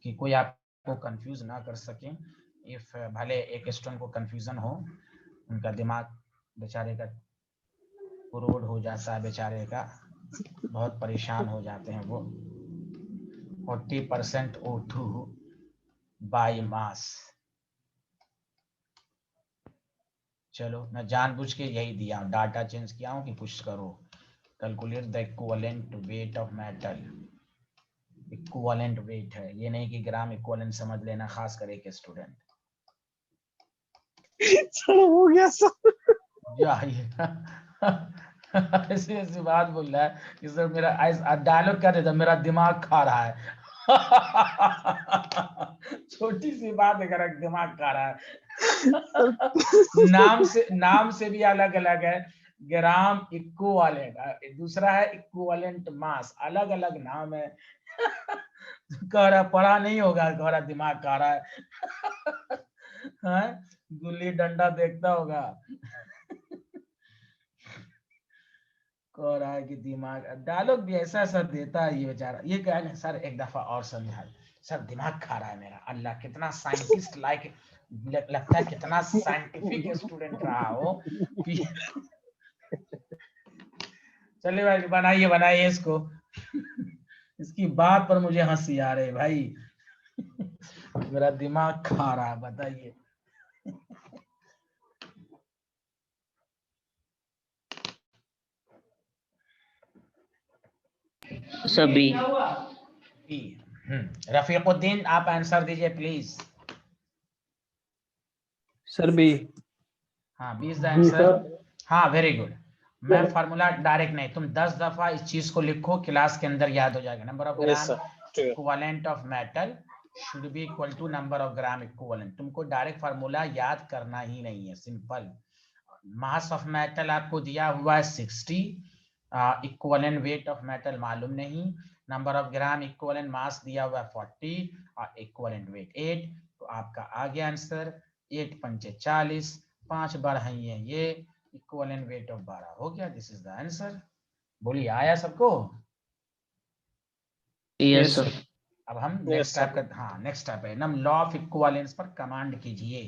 कि कोई आपको कंफ्यूज ना कर सके। इफ भले एक स्टूडेंट को कंफ्यूजन हो, उनका दिमाग बेचारे का पुरोड हो जाता है, बेचारे का बहुत परेशान हो जाते हैं वो। 40% O2 बाय मास। चलो मैं जानबूझ के यही दिया हूँ, डाटा चेंज किया हूँ कि पुश करो। Calculate the equivalent weight of metal. Equivalent wait है, ये नहीं कि ग्राम इक्विवेलेंट समझ लेना, खास कर एक स्टूडेंट। चलो हो गया सर। ऐसी ऐसी बात बोल रहा है कि सर मेरा डायलॉग क्या देता, मेरा दिमाग खा रहा है। छोटी सी बात है, अगर दिमाग खा रहा है। नाम से भी अलग अलग है। ग्राम इक्विवेलेंट, दूसरा है इक्विवेलेंट मास, अलग अलग नाम है। कह रहा पढ़ा नहीं होगा, कह रहा दिमाग खा रहा है। गुल्ली डंडा देखता होगा। कह रहा है कि दिमाग, डायलॉग भी ऐसा ऐसा देता है ये बेचारा। ये क्या है सर, एक दफा और समझा सर, दिमाग खा रहा है मेरा। अल्लाह कितना साइंटिस्ट लाइक लगता है, कितना साइंटिफिक स्टूडेंट रहा हो। चलिए भाई, बनाइए बनाइए इसको। इसकी बात पर मुझे हंसी आ रही है भाई। मेरा दिमाग खा रहा है, बताइए। सभी। रफीकुद्दीन आप आंसर दीजिए प्लीज। Sir B. हाँ 20 द जी आंसर। सर। हाँ वेरी गुड। मैं फार्मूला डायरेक्ट नहीं, तुम 10 दफा इस चीज को लिखो, क्लास के अंदर याद हो जाएगा। Number of yes gram sir. Equivalent of metal should be equal to number of gram equivalent. तुमको डायरेक्ट फार्मूला याद करना ही नहीं है, सिंपल। मास ऑफ मेटल आपको दिया हुआ है 60, इक्विवेलेंट वेट ऑफ मेटल मालूम नहीं, number of gram equivalent mass दिया हुआ है 40 और इक्विवेलेंट वेट 8। तो आपका आ गया आंसर 8 पंचे 40, 5 बार है ये इक्विवेलेंट वेट ऑफ 12 हो गया। This is the answer. बोलिए आया सबको? Yes sir. अब हम Yes, नेक्स्ट टाइप sir. का, हाँ नेक्स्ट टाइप है नम लॉ ऑफ इक्विवेलेंस पर कमांड कीजिए।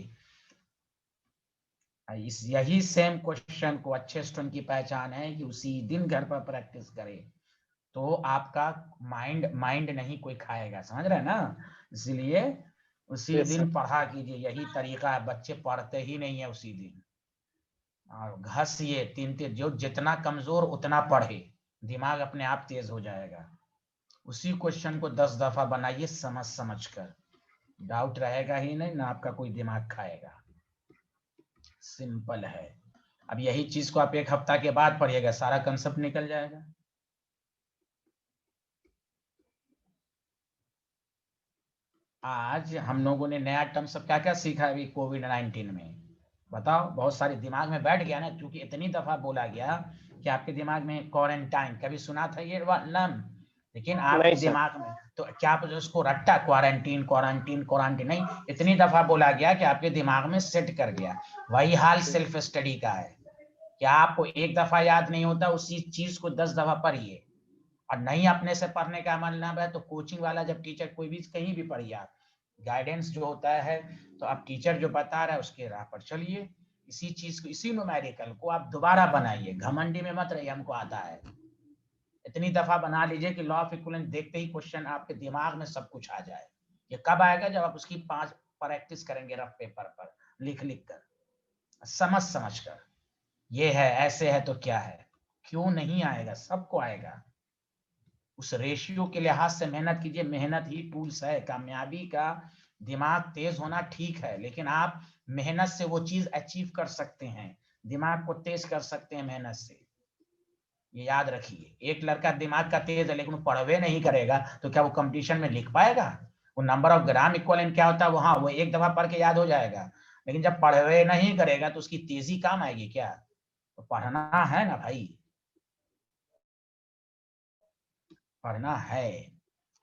इस यही सेम क्वेश्चन को अच्छे स्टूडेंट की पहचान है कि उसी दिन घर पर प्रैक्टिस करे, तो आपका माइंड नहीं कोई खाएगा, समझ रहे हैं ना? इसीलिए उसी Yes, दिन sir. पढ़ा कीजिए, यही तरीका है। बच्चे पढ़ते ही नहीं है उसी दिन। और घसिए 3-3, जो जितना कमजोर उतना पढ़े, दिमाग अपने आप तेज हो जाएगा। उसी क्वेश्चन को 10 दफा बनाइए समझ समझ कर, डाउट रहेगा ही नहीं ना, आपका कोई दिमाग खाएगा। सिंपल है। अब यही चीज को आप 1 हफ्ता के बाद पढ़िएगा, सारा कंसेप्ट निकल जाएगा। आज हम लोगों ने नया टर्म सब क्या क्या सीखा अभी कोविड-19 में, बताओ? बहुत सारे दिमाग में बैठ गया ना, क्योंकि इतनी दफा बोला गया कि आपके दिमाग में क्वारंटाइन, कभी सुना था ये नाम? लेकिन आपके नहीं, सर. दिमाग में तो क्या आप उसको रट्टा क्वारंटीन क्वारंटीन क्वारंटीन नहीं, इतनी दफा बोला गया कि आपके दिमाग में सेट कर गया। वही हाल सेल्फ स्टडी का है, क्या आपको एक दफा याद नहीं होता, उसी चीज को 10 दफा पढ़िए। और नहीं अपने से पढ़ने का मन ना है तो कोचिंग वाला जब टीचर कोई भी कहीं भी पढ़िए, आप गाइडेंस जो होता है, तो आप टीचर जो बता रहा है उसके राह पर चलिए। इसी चीज को, इसी न्यूमेरिकल को आप दोबारा बनाइए, घमंडी में मत रहिए हमको आता है। इतनी दफा बना लीजिए कि लॉ ऑफ इक्विवेलेंस देखते ही क्वेश्चन आपके दिमाग में सब कुछ आ जाए। ये कब आएगा? जब आप उसकी 5 प्रैक्टिस करेंगे रफ पेपर पर लिख लिख कर, समझ समझ कर। ये है, ऐसे है तो क्या है, क्यों नहीं आएगा? सबको आएगा। उस रेशियो के लिहाज से मेहनत कीजिए, मेहनत ही टूल्स है कामयाबी का। दिमाग तेज होना ठीक है, लेकिन आप मेहनत से वो चीज अचीव कर सकते हैं, दिमाग को तेज कर सकते हैं मेहनत से। ये याद रखिए। एक लड़का दिमाग का तेज है लेकिन वो पढ़वे नहीं करेगा तो क्या वो कंपटीशन में लिख पाएगा? वो नंबर ऑफ ग्राम इक्विवेलेंट क्या होता है वो, हाँ वो एक दफा पढ़ के याद हो जाएगा, लेकिन जब पढ़वे नहीं करेगा तो उसकी तेजी काम आएगी क्या? तो पढ़ना है ना भाई, पढ़ना है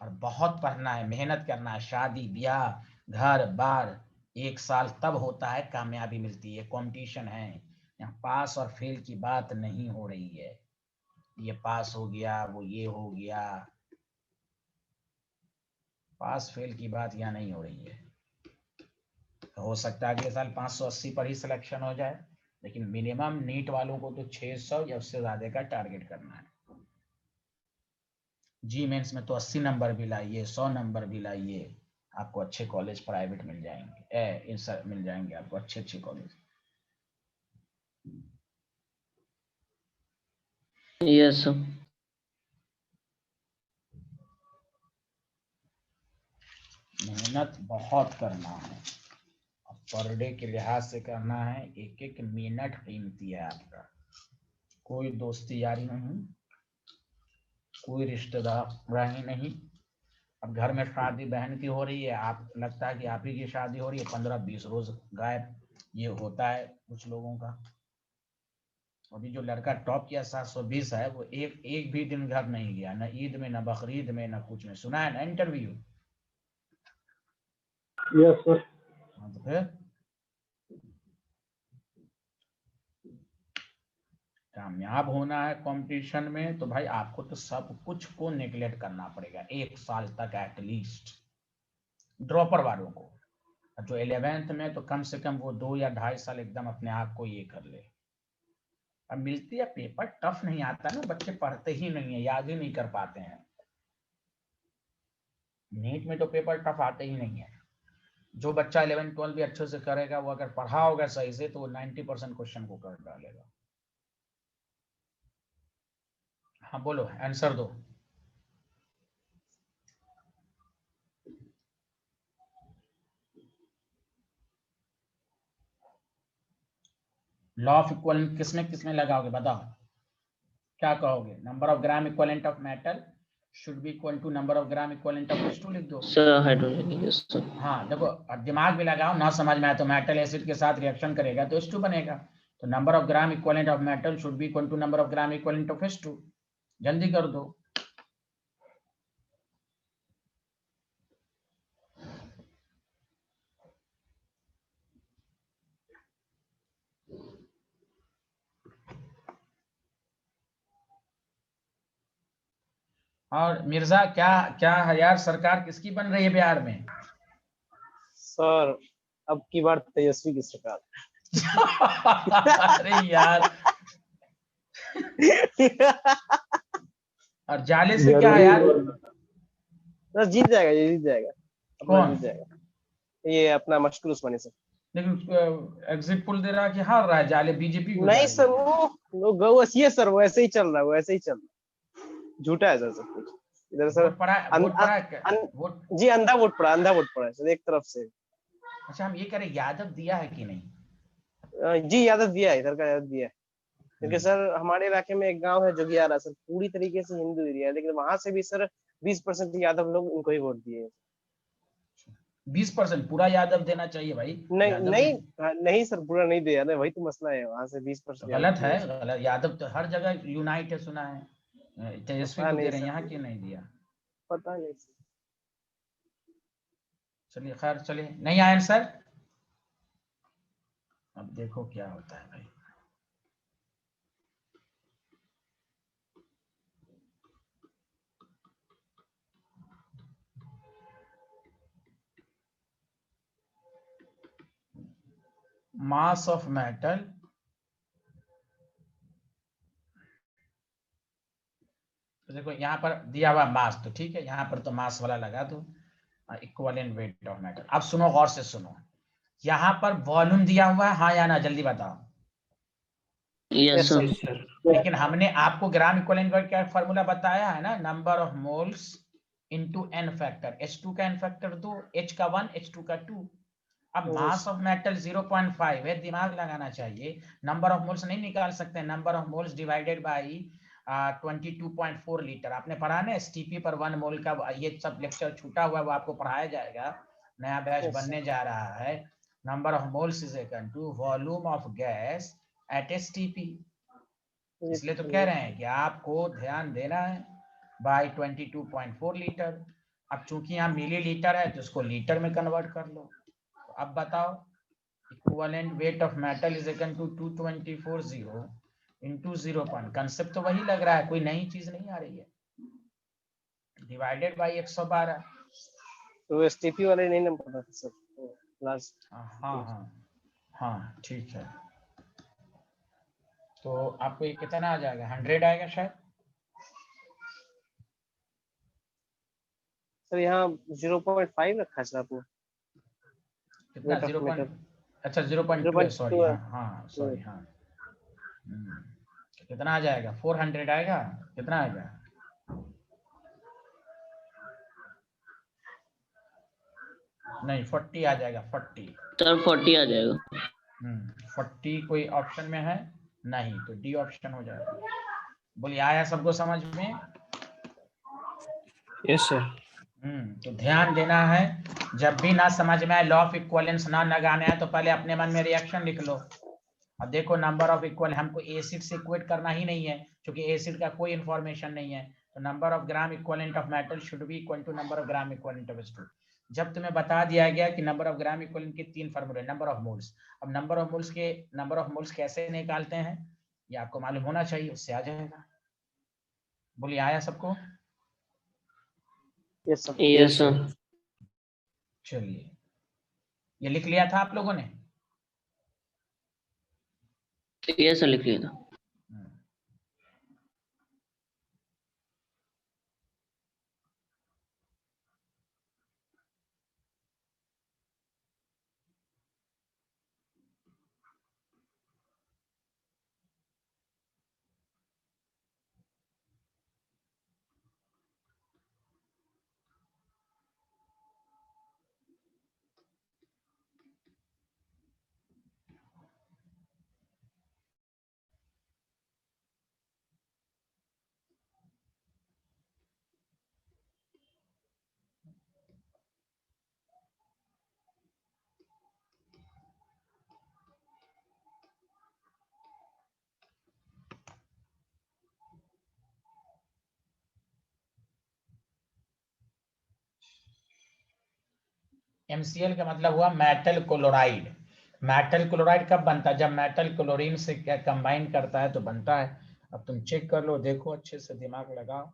और बहुत पढ़ना है, मेहनत करना है। शादी ब्याह घर बार 1 साल तब होता है कामयाबी मिलती है, कंपटीशन है। यहाँ पास और फेल की बात नहीं हो रही है। ये पास हो गया, वो ये हो गया। पास फेल की बात यहाँ नहीं हो रही है। हो सकता है अगले साल 580 पर ही सिलेक्शन हो जाए, लेकिन मिनिमम नीट वालों को तो 600 या उससे ज्यादा का टारगेट करना है। जी मेंस में तो 80 नंबर भी लाइए, 100 नंबर भी लाइए, आपको अच्छे कॉलेज प्राइवेट मिल जाएंगे, मिल जाएंगे आपको अच्छे कॉलेज। Yes sir. मेहनत बहुत करना है, पर डे के लिहाज से करना है, एक एक मिनट कीमती है आपका। कोई दोस्ती यारी नहीं, कोई रिश्तेदार नहीं। अब घर में शादी बहन की हो रही है, आप लगता है कि आप ही की शादी हो रही है, 15-20 रोज गायब, ये होता है कुछ लोगों का। अभी जो लड़का टॉप किया 720 है, वो एक भी दिन घर नहीं गया, न ईद में, न बकरीद में, न कुछ में। सुना है ना इंटरव्यू? Yes sir. तो फिर कामयाब होना है कंपटीशन में तो भाई आपको तो सब कुछ को नेग्लेक्ट करना पड़ेगा 1 साल तक एटलीस्ट। ड्रॉपर वालों को जो 11th में, तो कम से कम वो 2 या 2.5 साल एकदम अपने आप को ये कर ले। अब मिलती है पेपर टफ नहीं आता ना, बच्चे पढ़ते ही नहीं है, याद ही नहीं कर पाते हैं। नीट में तो पेपर टफ आते ही नहीं है। जो बच्चा 11th-12 भी अच्छे से करेगा, वो अगर पढ़ा होगा सही से, तो वो 90% क्वेश्चन को कर डालेगा। हाँ बोलो, आंसर दो। लॉ ऑफ इक्विवेलेंट किसमें किसमें लगाओगे बताओ, क्या कहोगे? Number of gram equivalent of metal should be equal to number of gram equivalent of H2 लिख दो। Sir hydrogen. Yes sir. हाँ देखो, अब दिमाग भी लगाओ, ना समझ में आए तो मेटल एसिड के साथ रिएक्शन करेगा तो H2 बनेगा। तो number of gram equivalent of metal should be equal to number of gram equivalent of H2। जल्दी कर दो। और मिर्जा, क्या क्या है यार, सरकार किसकी बन रही है बिहार में? सर अब की बार तेजस्वी की सरकार। अरे यार, और जाले से क्या है यार? सर जीत जाएगा, ये जीत जाएगा, अपना कौन? जीत जाएगा, ये अपना मशकूर उस्मानी सर। लेकिन एग्जिट पोल दे रहा है कि हार रहा है, जाले बीजेपी को नहीं जा सर, रही है। वो बस ये सर वैसे ही चल रहा है, वैसे ही चल रहा है, झूठा है सर सब कुछ इधर सर। वोट पड़ा है, वोट पड़ा है, वोट। जी अंधा वोट पड़ा, अंधा वोट पड़ा है सर एक तरफ से। अच्छा, हम ये करें, यादव दिया है कि नहीं? जी यादव दिया है, इधर का यादव दिया है, क्योंकि सर हमारे इलाके में एक गांव है जोगियारा सर, पूरी तरीके से हिंदू एरिया है, लेकिन वहां से भी सर 20% यादव लोग इनको ही वोट दिए। 20% पूरा यादव देना चाहिए भाई। नहीं यादव नहीं को नहीं सर, पूरा नहीं दिया ना, वही तो मसला है, वहां से 20% तो यादव गलत है, दिए। गलत। यादव तो हर जगह यूनाइट है, सुना है। तेजस्वी पता को दे नहीं रहे हैं, सर, यहाँ क्यों नहीं दिया? पता नहीं सर। चलिए खैर, चलिए, नहीं आए आंसर। अब देखो क्या होता है भाई। मास ऑफ मेटल, तो देखो यहाँ पर दिया हुआ मास, तो ठीक है, यहाँ पर तो मास वाला लगा दो, इक्विवेलेंट वेट ऑफ मेटल। अब सुनो, गौर से सुनो, यहाँ पर वॉल्यूम दिया हुआ है, हाँ या ना, जल्दी बताओ। Yes yes sir. सर। लेकिन हमने आपको ग्राम इक्विवेलेंट का क्या फॉर्मूला बताया है ना, number of moles into n factor. H2 का n फैक्टर 2, H का 1, H2 का 2। अब मास ऑफ मेटल 0.5 है, दिमाग लगाना चाहिए। नंबर ऑफ मोल्स नहीं निकाल सकते, number of moles divided by 22.4 litre. आपने पढ़ा ना एसटीपी पर 1 मोल का, ये सब लेक्चर छूटा हुआ है, वो आपको पढ़ाया जाएगा, नया बैच बनने जा रहा है। Number of moles is equal to volume of gas at STP. इसलिए तो कह रहे हैं कि आपको ध्यान देना है बाई 22.4 लीटर। अब चूंकि यहाँ मिली लीटर है, तो इसको लीटर में कन्वर्ट कर लो। तो अब बताओ, equivalent weight of metal is equal to 2240 into 0. Concept तो वही लग रहा है, कोई नई चीज नहीं आ रही है। Divided by 112। तो एसटीपी वाले नहीं ना पता था सर लास्ट। हाँ हाँ हाँ ठीक है। तो आपको ये कितना आ जाएगा, 100 आएगा शायद। सर यहाँ 0.5 रखा है सर आपने। कितना Weight of 0. metal। अच्छा 0.2 है, सॉरी 0.2 हाँ हाँ सॉरी हाँ। तो कितना आ जाएगा, 400 आएगा, कितना आएगा? नहीं 40 आ जाएगा, 40। सर 40 आ जाएगा। 40 कोई ऑप्शन में है नहीं, तो डी ऑप्शन हो जाएगा। बोलिए आया सबको समझ में? Yes sir. तो ध्यान देना है, जब भी ना समझ में आए, लॉ ऑफ इक्विवेलेंस ना लगाने आए, तो पहले अपने मन में रिएक्शन लिख लो। अब देखो नंबर ऑफ इक्वल, हमको एसिड से इक्वेट करना ही नहीं है, क्योंकि एसिड का कोई इंफॉर्मेशन नहीं है। तो number of gram equivalent of metal should be equal to number of gram equivalent of stone. जब तुम्हें बता दिया गया कि नंबर ऑफ ग्राम इक्विवेलेंट के 3 फार्मूले, नंबर ऑफ मोल्स। अब नंबर ऑफ मोल्स कैसे निकालते हैं ये आपको मालूम होना चाहिए, उससे आ जाएगा। बोलिए आया सबको? Yes sir. Yes sir. चलिए, ये लिख लिया था आप लोगों ने? यस सर, लिख लिया था। MCl का मतलब हुआ मेटल क्लोराइड। मेटल क्लोराइड कब बनता है, जब मेटल क्लोरीन से क्या कंबाइन करता है तो बनता है। अब तुम चेक कर लो, देखो अच्छे से दिमाग लगाओ।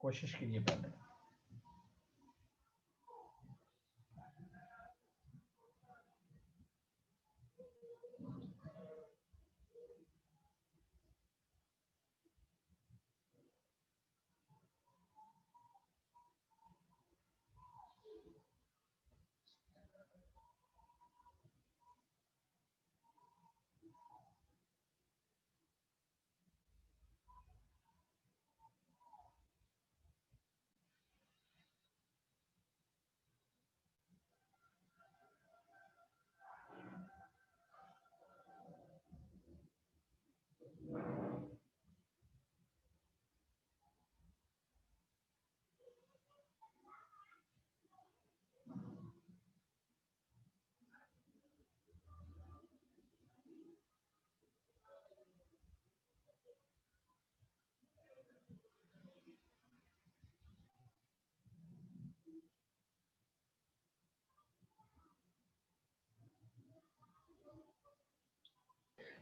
कोशिश कीजिए पहले।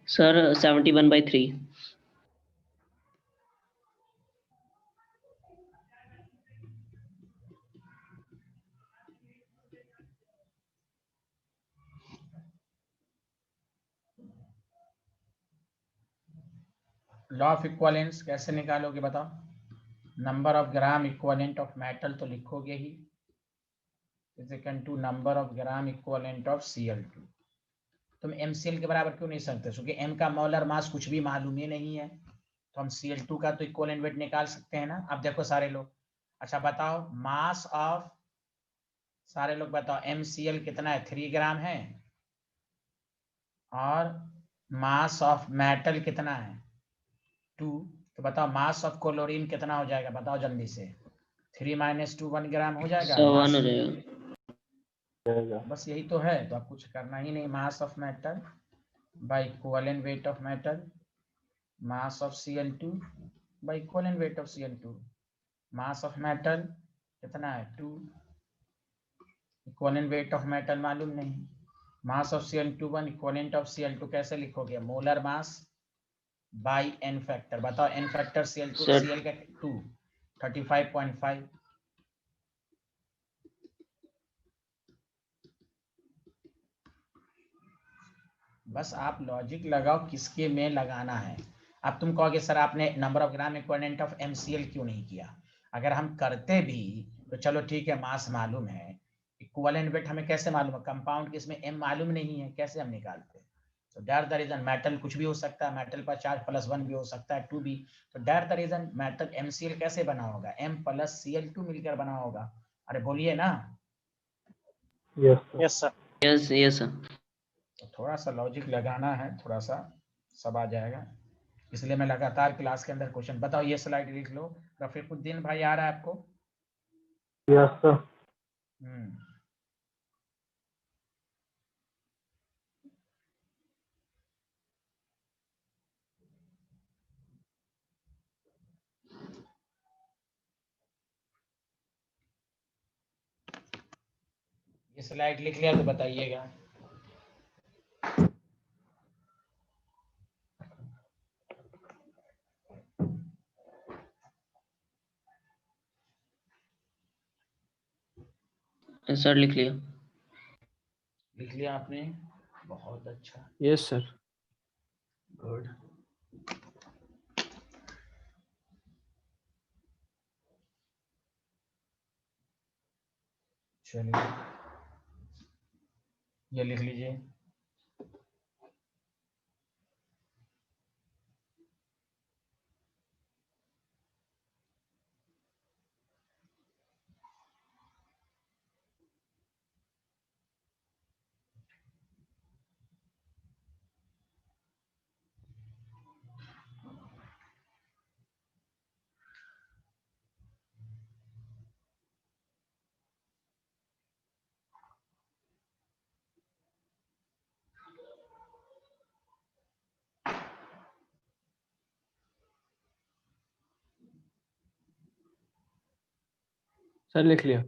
सर 71/3। लॉ ऑफ इक्विवेलेंस कैसे निकालोगे बताओ? Number of gram equivalent of metal तो लिखोगे ही, is equal to number of gram equivalent of Cl2। तुम MCl के बराबर क्यों नहीं सकते, क्योंकि M का मोलर मास कुछ भी मालूम ही नहीं है, तो हम Cl2 का तो इक्विवेलेंट वेट निकाल सकते हैं ना। अब देखो सारे लोग, अच्छा बताओ मास ऑफ, सारे लोग बताओ MCl कितना है, 3 ग्राम है, और मास ऑफ मेटल कितना है, 2। तो बताओ मास ऑफ क्लोरीन कितना हो जाएगा, बताओ जल्दी से। 3 - 2 1 ग्राम हो जाएगा। 101 हो जाएगा। जाएगा। बस यही तो है, तो आप कुछ करना ही नहीं। मास of metal by equivalent weight of metal, mass of Cl2 bye equivalent weight of Cl2। Mass of metal कितना है, 2, इक्विवेलेंट वेट ऑफ मेटल मालूम नहीं, mass of Cl2 1, equivalent of Cl2 कैसे लिखोगे, molar mass bye n factor. बताओ n factor Cl2 Sir. Cl का 2, 35.5। बस आप लॉजिक लगाओ किसके में लगाना है। अब तुम कहोगे सर आपने number of gram equivalent of MCl क्यों नहीं किया। अगर हम करते भी तो चलो ठीक है, मास मालूम है, इक्विवेलेंट वेट हमें कैसे मालूम है, कंपाउंड किसमें M मालूम नहीं है, कैसे हम निकालते। तो डेट द रीजन मेटल कुछ भी हो सकता है, मेटल पर चार्ज +1 भी हो सकता है, 2 भी। तो that the reason metal MCl कैसे बना होगा, M + Cl2 मिलकर बना होगा। अरे बोलिए ना। Yes sir. Yes sir. Yes yes sir. तो थोड़ा सा लॉजिक लगाना है, थोड़ा सा सब आ जाएगा। इसलिए मैं लगातार क्लास के अंदर क्वेश्चन, बताओ ये स्लाइड लिख लो। रफीकुद्दीन भाई आ रहा है आपको। Yes sir. ये स्लाइड लिख लिया तो बताइएगा। सर लिख लिया। लिख लिया आपने, बहुत अच्छा, यस सर। गुड। चलिए ये लिख लीजिए। सर लिख लिया।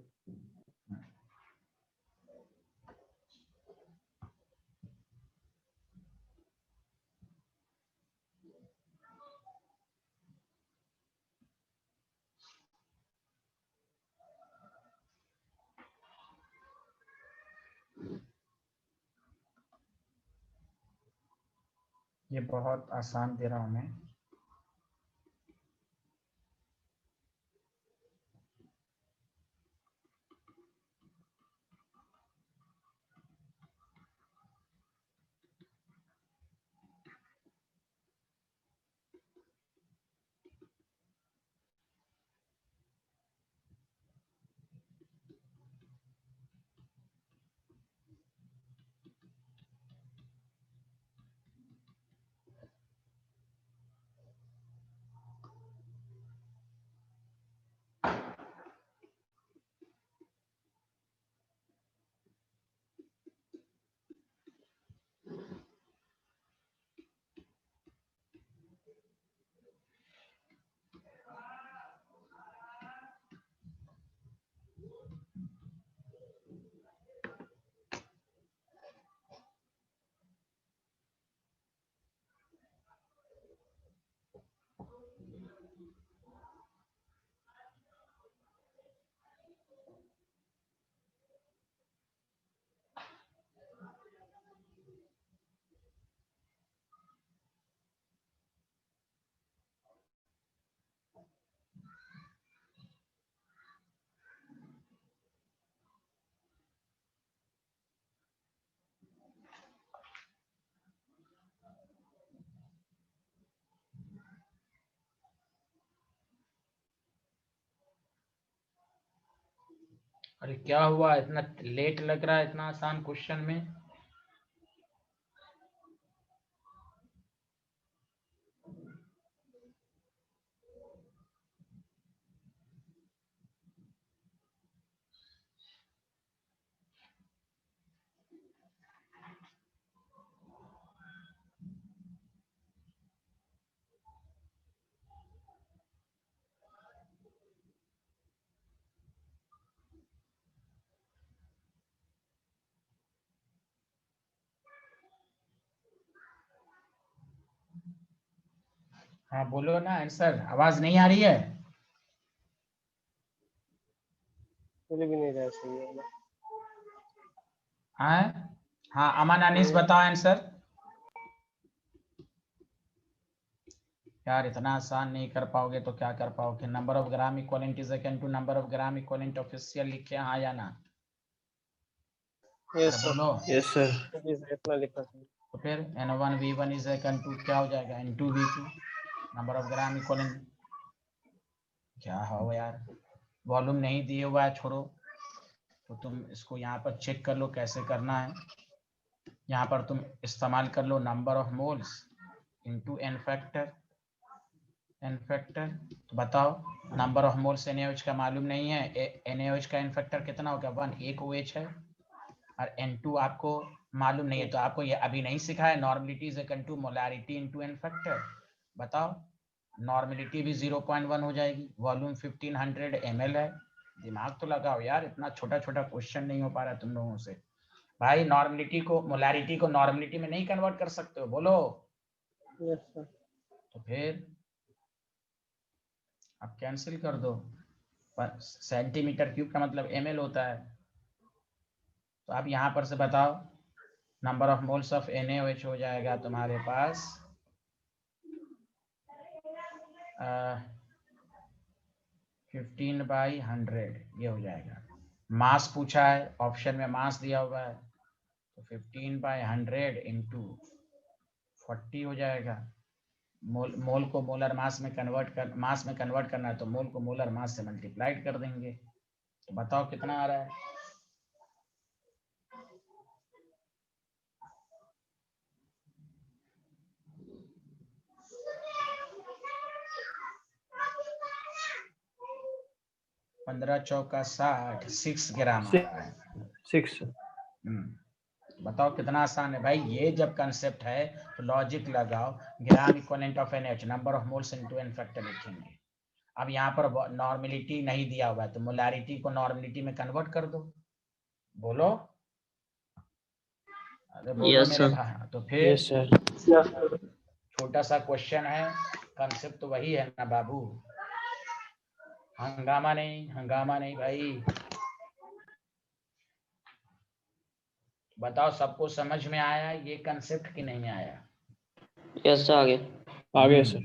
ये बहुत आसान दे रहा हूं मैं। अरे क्या हुआ, इतना लेट लग रहा है इतना आसान क्वेश्चन में? हाँ बोलो ना आंसर, आवाज नहीं आ रही है? मुझे भी नहीं रहा सही है वाला। हाँ हाँ, अमन अनीस बताओ आंसर। यार इतना आसान नहीं कर पाओगे तो क्या कर पाओगे? Number of gram equivalent is equal to number of gram equivalent official लिखे, हाँ या ना? यस अरे सर। बोलो। Yes sir. जी सर, इतना लिखा था। तो फिर N1V1 इज इक्वल टू क्या हो जाएगा, N2V2 number of gram equivalent. क्या हो यार, वॉल्यूम नहीं दिए हुआ है, छोड़ो। तो तुम इसको यहाँ पर चेक कर लो कैसे करना है। यहाँ पर तुम इस्तेमाल कर लो number of moles into N factor. N factor तो बताओ, नंबर ऑफ मोल्स NaOH का मालूम नहीं है, NaOH का एन फैक्टर कितना होगा, 1 एक OH है, और N2 आपको मालूम नहीं है, तो आपको ये अभी नहीं सिखा है, normality is equal to molarity into N factor. बताओ, नॉर्मलिटी भी 0.1 हो जाएगी, वॉल्यूम 1500 ml है। दिमाग तो लगाओ यार, इतना छोटा छोटा क्वेश्चन नहीं हो पा रहा तुम लोगों से। भाई नॉर्मलिटी को, मोलारिटी को नॉर्मलिटी में नहीं कन्वर्ट कर सकते हो, बोलो। Yes sir. तो फिर आप कैंसिल कर दो, सेंटीमीटर क्यूब का मतलब ml होता है। तो आप यहाँ पर से बताओ, number of moles of NaOH हो जाएगा तुम्हारे पास 15/100, ये हो जाएगा। मास पूछा है, ऑप्शन में मास दिया हुआ है, तो 15/100 इंटू 40 हो जाएगा। मोल को मोलर मास में कन्वर्ट करना है, तो मोल को मोलर मास से मल्टीप्लाइड कर देंगे। तो बताओ कितना आ रहा है? पंद्रह चौका 60, 6 ग्राम आ रहा है। 6। बताओ कितना आसान है भाई, ये जब कंसेप्ट है तो लॉजिक लगाओ, gram equivalent of NaOH number of moles into N factor लिखेंगे। अब यहाँ पर नॉर्मेलिटी नहीं दिया हुआ है, तो मोलारिटी को नॉर्मेलिटी में कन्वर्ट कर दो, बोलो। अरे बोलो यस मेरे सर। भाई, तो फिर यस सर। Yes sir. छोटा सा क्वेश्चन है, कंसेप्ट तो वही है ना बाबू। हंगामा नहीं, हंगामा नहीं भाई। बताओ सबको समझ में आया ये कंसेप्ट कि नहीं आया? यस सर, आगे। आ गया सर।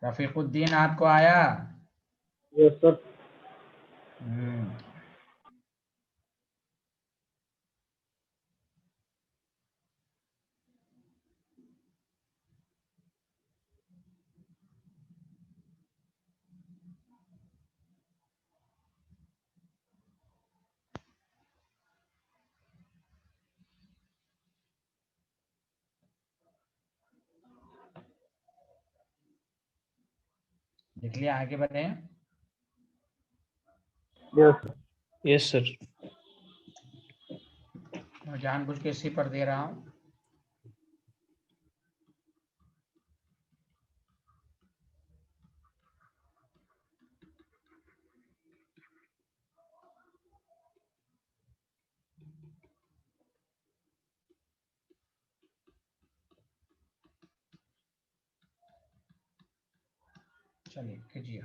रफीकुद्दीन आपको आया? Yes sir. हम्म लिख लिया, आगे बढ़े। यस। Yes sir. मैं जानबूझ के इसी पर दे रहा हूँ। चलिए कीजिए।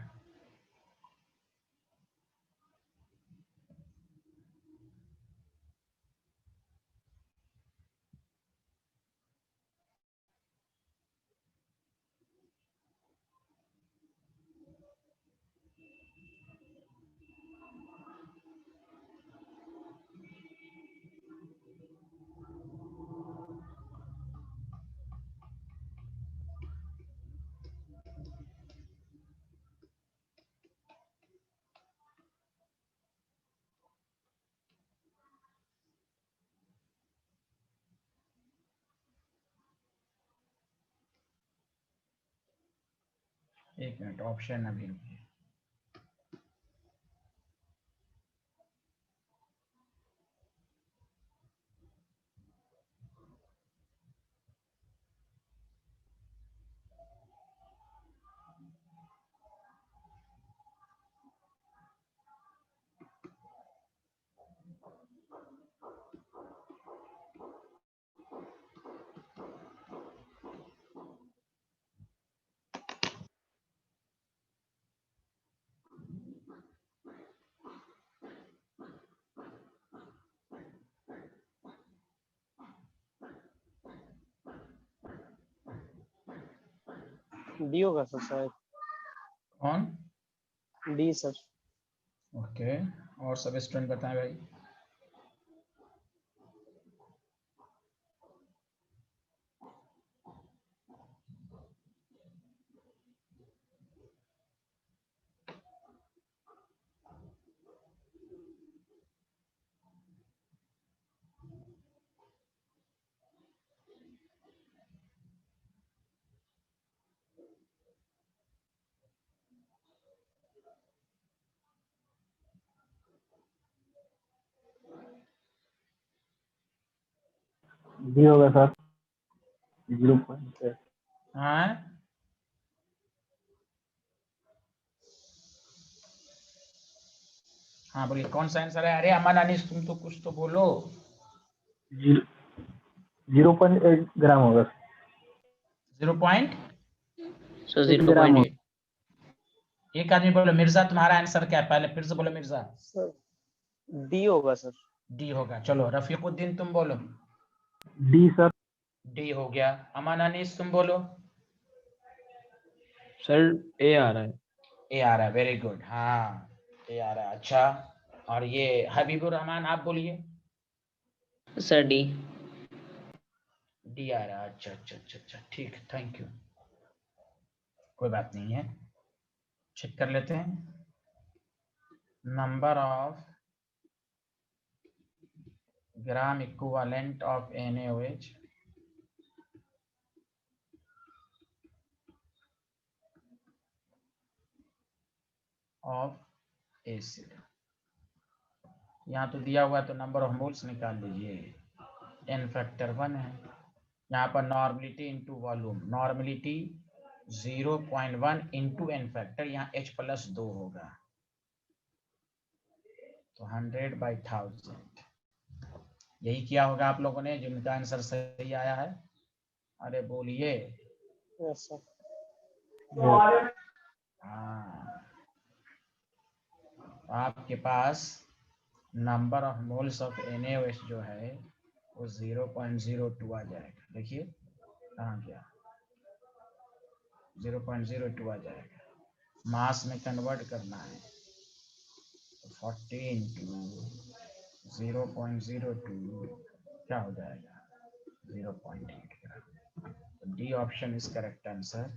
एक मिनट, ऑप्शन अभी रुकिए। डी होगा सर शायद। कौन? D sir. ओके, और सब स्टूडेंट बताएं भाई। डी होगा सर, 0.8। हाँ, हाँ बोलिए कौन सा आंसर है? अरे अमन अनीस तुम तो कुछ तो बोलो। 0.8 ग्राम होगा। 0.8। 8 ग्राम होगा। एक आदमी बोलो मिर्जा, तुम्हारा आंसर क्या है? पहले फिर से बोलो मिर्जा। सर डी होगा सर। डी होगा। चलो रफीकुद्दीन तुम बोलो। D sir. डी हो गया। अमन अनीस तुम बोलो। सर ए आ रहा है। ए आ रहा है, वेरी गुड। हाँ ए आ रहा है, अच्छा। और ये हबीबुर रहमान आप बोलिए। Sir D. डी आ रहा है, अच्छा अच्छा अच्छा अच्छा, ठीक है, थैंक यू। कोई बात नहीं है, चेक कर लेते हैं। Number of gram equivalent of NaOH of acid. यहाँ तो दिया हुआ है, तो नंबर ऑफ मोल्स निकाल लीजिए। n फैक्टर 1 है। यहाँ पर normality into volume, normality 0.1 into n factor, यहाँ H+2 होगा, तो 100/1000। यही किया होगा आप लोगों ने, जिनका आंसर सही आया है। अरे बोलिए। Yes sir. हाँ, आपके पास number of moles of NaOH जो है वो 0.02 आ जाएगा। देखिए कहाँ गया, 0.02 आ जाएगा। मास में कन्वर्ट करना है तो 40 इंटू 0.02 क्या हो जाएगा, 0.8 ग्राम। तो D option is correct answer.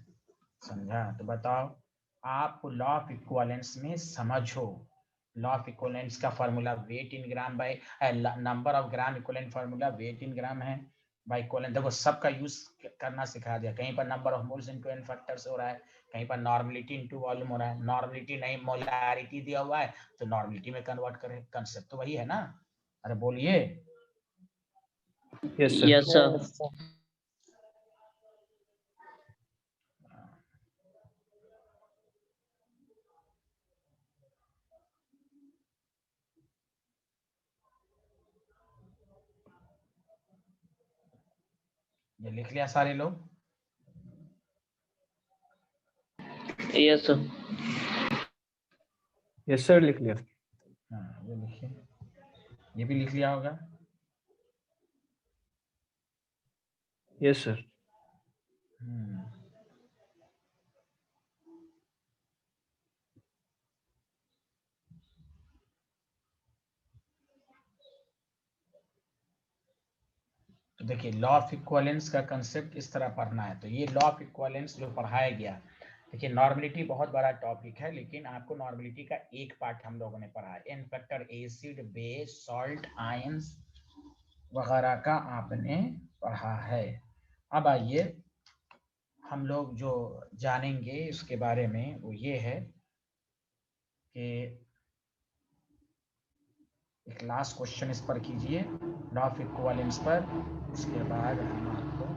समझा? तो बताओ, आप लॉ ऑफ इक्विवेलेंस में समझो। लॉ ऑफ इक्विवेलेंस का formula weight in gram by number of gram equivalent formula weight in gram है बाय इक्विवेलेंट। देखो सबका यूज करना सिखा दिया। कहीं पर number of moles into n factor से हो रहा है, कहीं पर नॉर्मलिटी इनटू वॉल्यूम हो रहा है। नॉर्मलिटी नहीं, मोलारिटी दिया हुआ है तो नॉर्मलिटी में कन्वर्ट करें। कंसेप्ट तो वही है ना? अरे बोलिए। Yes sir. Yes sir. ये लिख लिया सारे लोग? Yes sir. यस सर, लिख लिया। हाँ ये लिखिए, ये भी लिख लिया होगा। Yes sir. तो देखिए लॉ ऑफ इक्विवेलेंस का कंसेप्ट इस तरह पढ़ना है। तो ये लॉ ऑफ इक्विवेलेंस जो पढ़ाया गया, देखिए नॉर्मलिटी बहुत बड़ा टॉपिक है, लेकिन आपको नॉर्मलिटी का एक पार्ट हम लोगों ने पढ़ा है। n factor acid, base, salt, ions वगैरह का आपने पढ़ा है। अब आइए हम लोग जो जानेंगे इसके बारे में वो ये है कि एक लास्ट क्वेश्चन इस पर कीजिए, लॉ ऑफ इक्विवेलेंस पर, उसके बाद हम आपको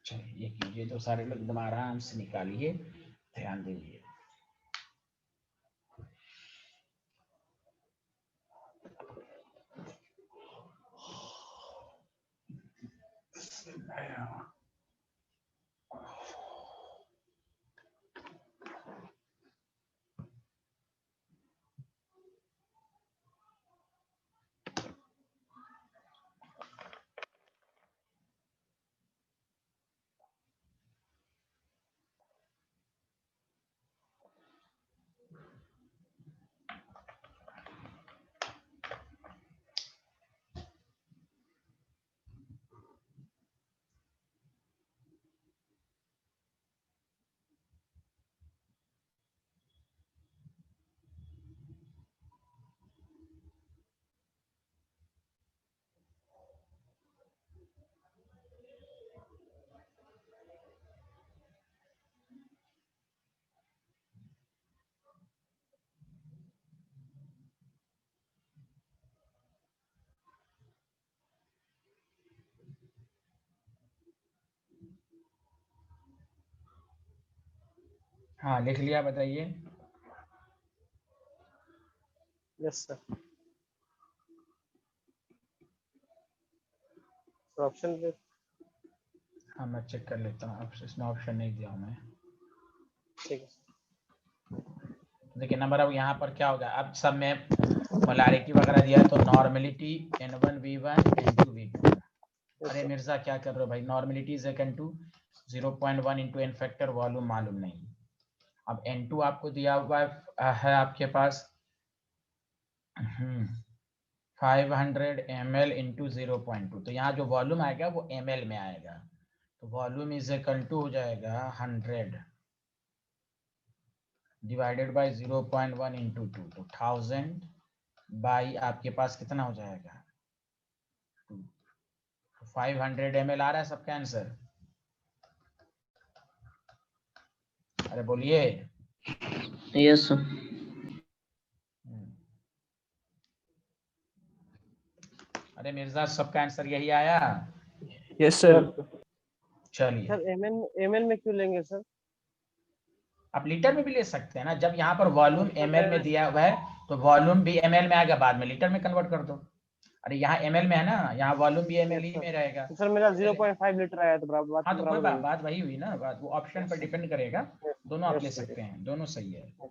चलिए ये कीजिए, तो सारे लोग एकदम आराम से निकालिए, ध्यान दीजिए। हाँ लिख लिया, बताइए। Yes sir. ऑप्शन पे हाँ मैं चेक कर लेता हूँ, इसमें ऑप्शन नहीं दिया हूँ मैं। ठीक है। देखिए नंबर अब यहाँ पर क्या होगा, अब सब में मोलारिटी वगैरह दिया है, तो नॉर्मेलिटी N1V1 N2V2। अरे मिर्जा क्या कर रहे हो भाई, normality is equal to 0.1 into N factor, volume मालूम नहीं। अब N2 आपको दिया हुआ है आपके पास 500 ml इंटू 0.2, तो यहाँ जो वॉल्यूम आएगा वो ml में आएगा, तो वॉल्यूम इज इक्वल टू हो जाएगा 100 डिवाइडेड बाय 0.1 इंटू 2, तो 1000 बाई आपके पास कितना हो जाएगा 2, 500 ml आ रहा है सबका आंसर। अरे बोलिए। Yes sir. अरे मिर्जा सबका आंसर यही आया। Yes sir. चलिए सर एमएल में क्यों लेंगे सर? आप लीटर में भी ले सकते हैं ना, जब यहाँ पर वॉल्यूम ml में दिया हुआ है तो वॉल्यूम भी ml में आएगा, बाद में लीटर में कन्वर्ट कर दो। अरे यहाँ ml में है ना, यहाँ वॉल्यूम भी ml ही में रहेगा। तो सर मेरा 0.5 लीटर आया तो बराबर हाँ तो कोई बराबर बात वही हुई ना, बात वो ऑप्शन पर डिपेंड करेगा, दोनों आप ले सकते हैं, दोनों सही है।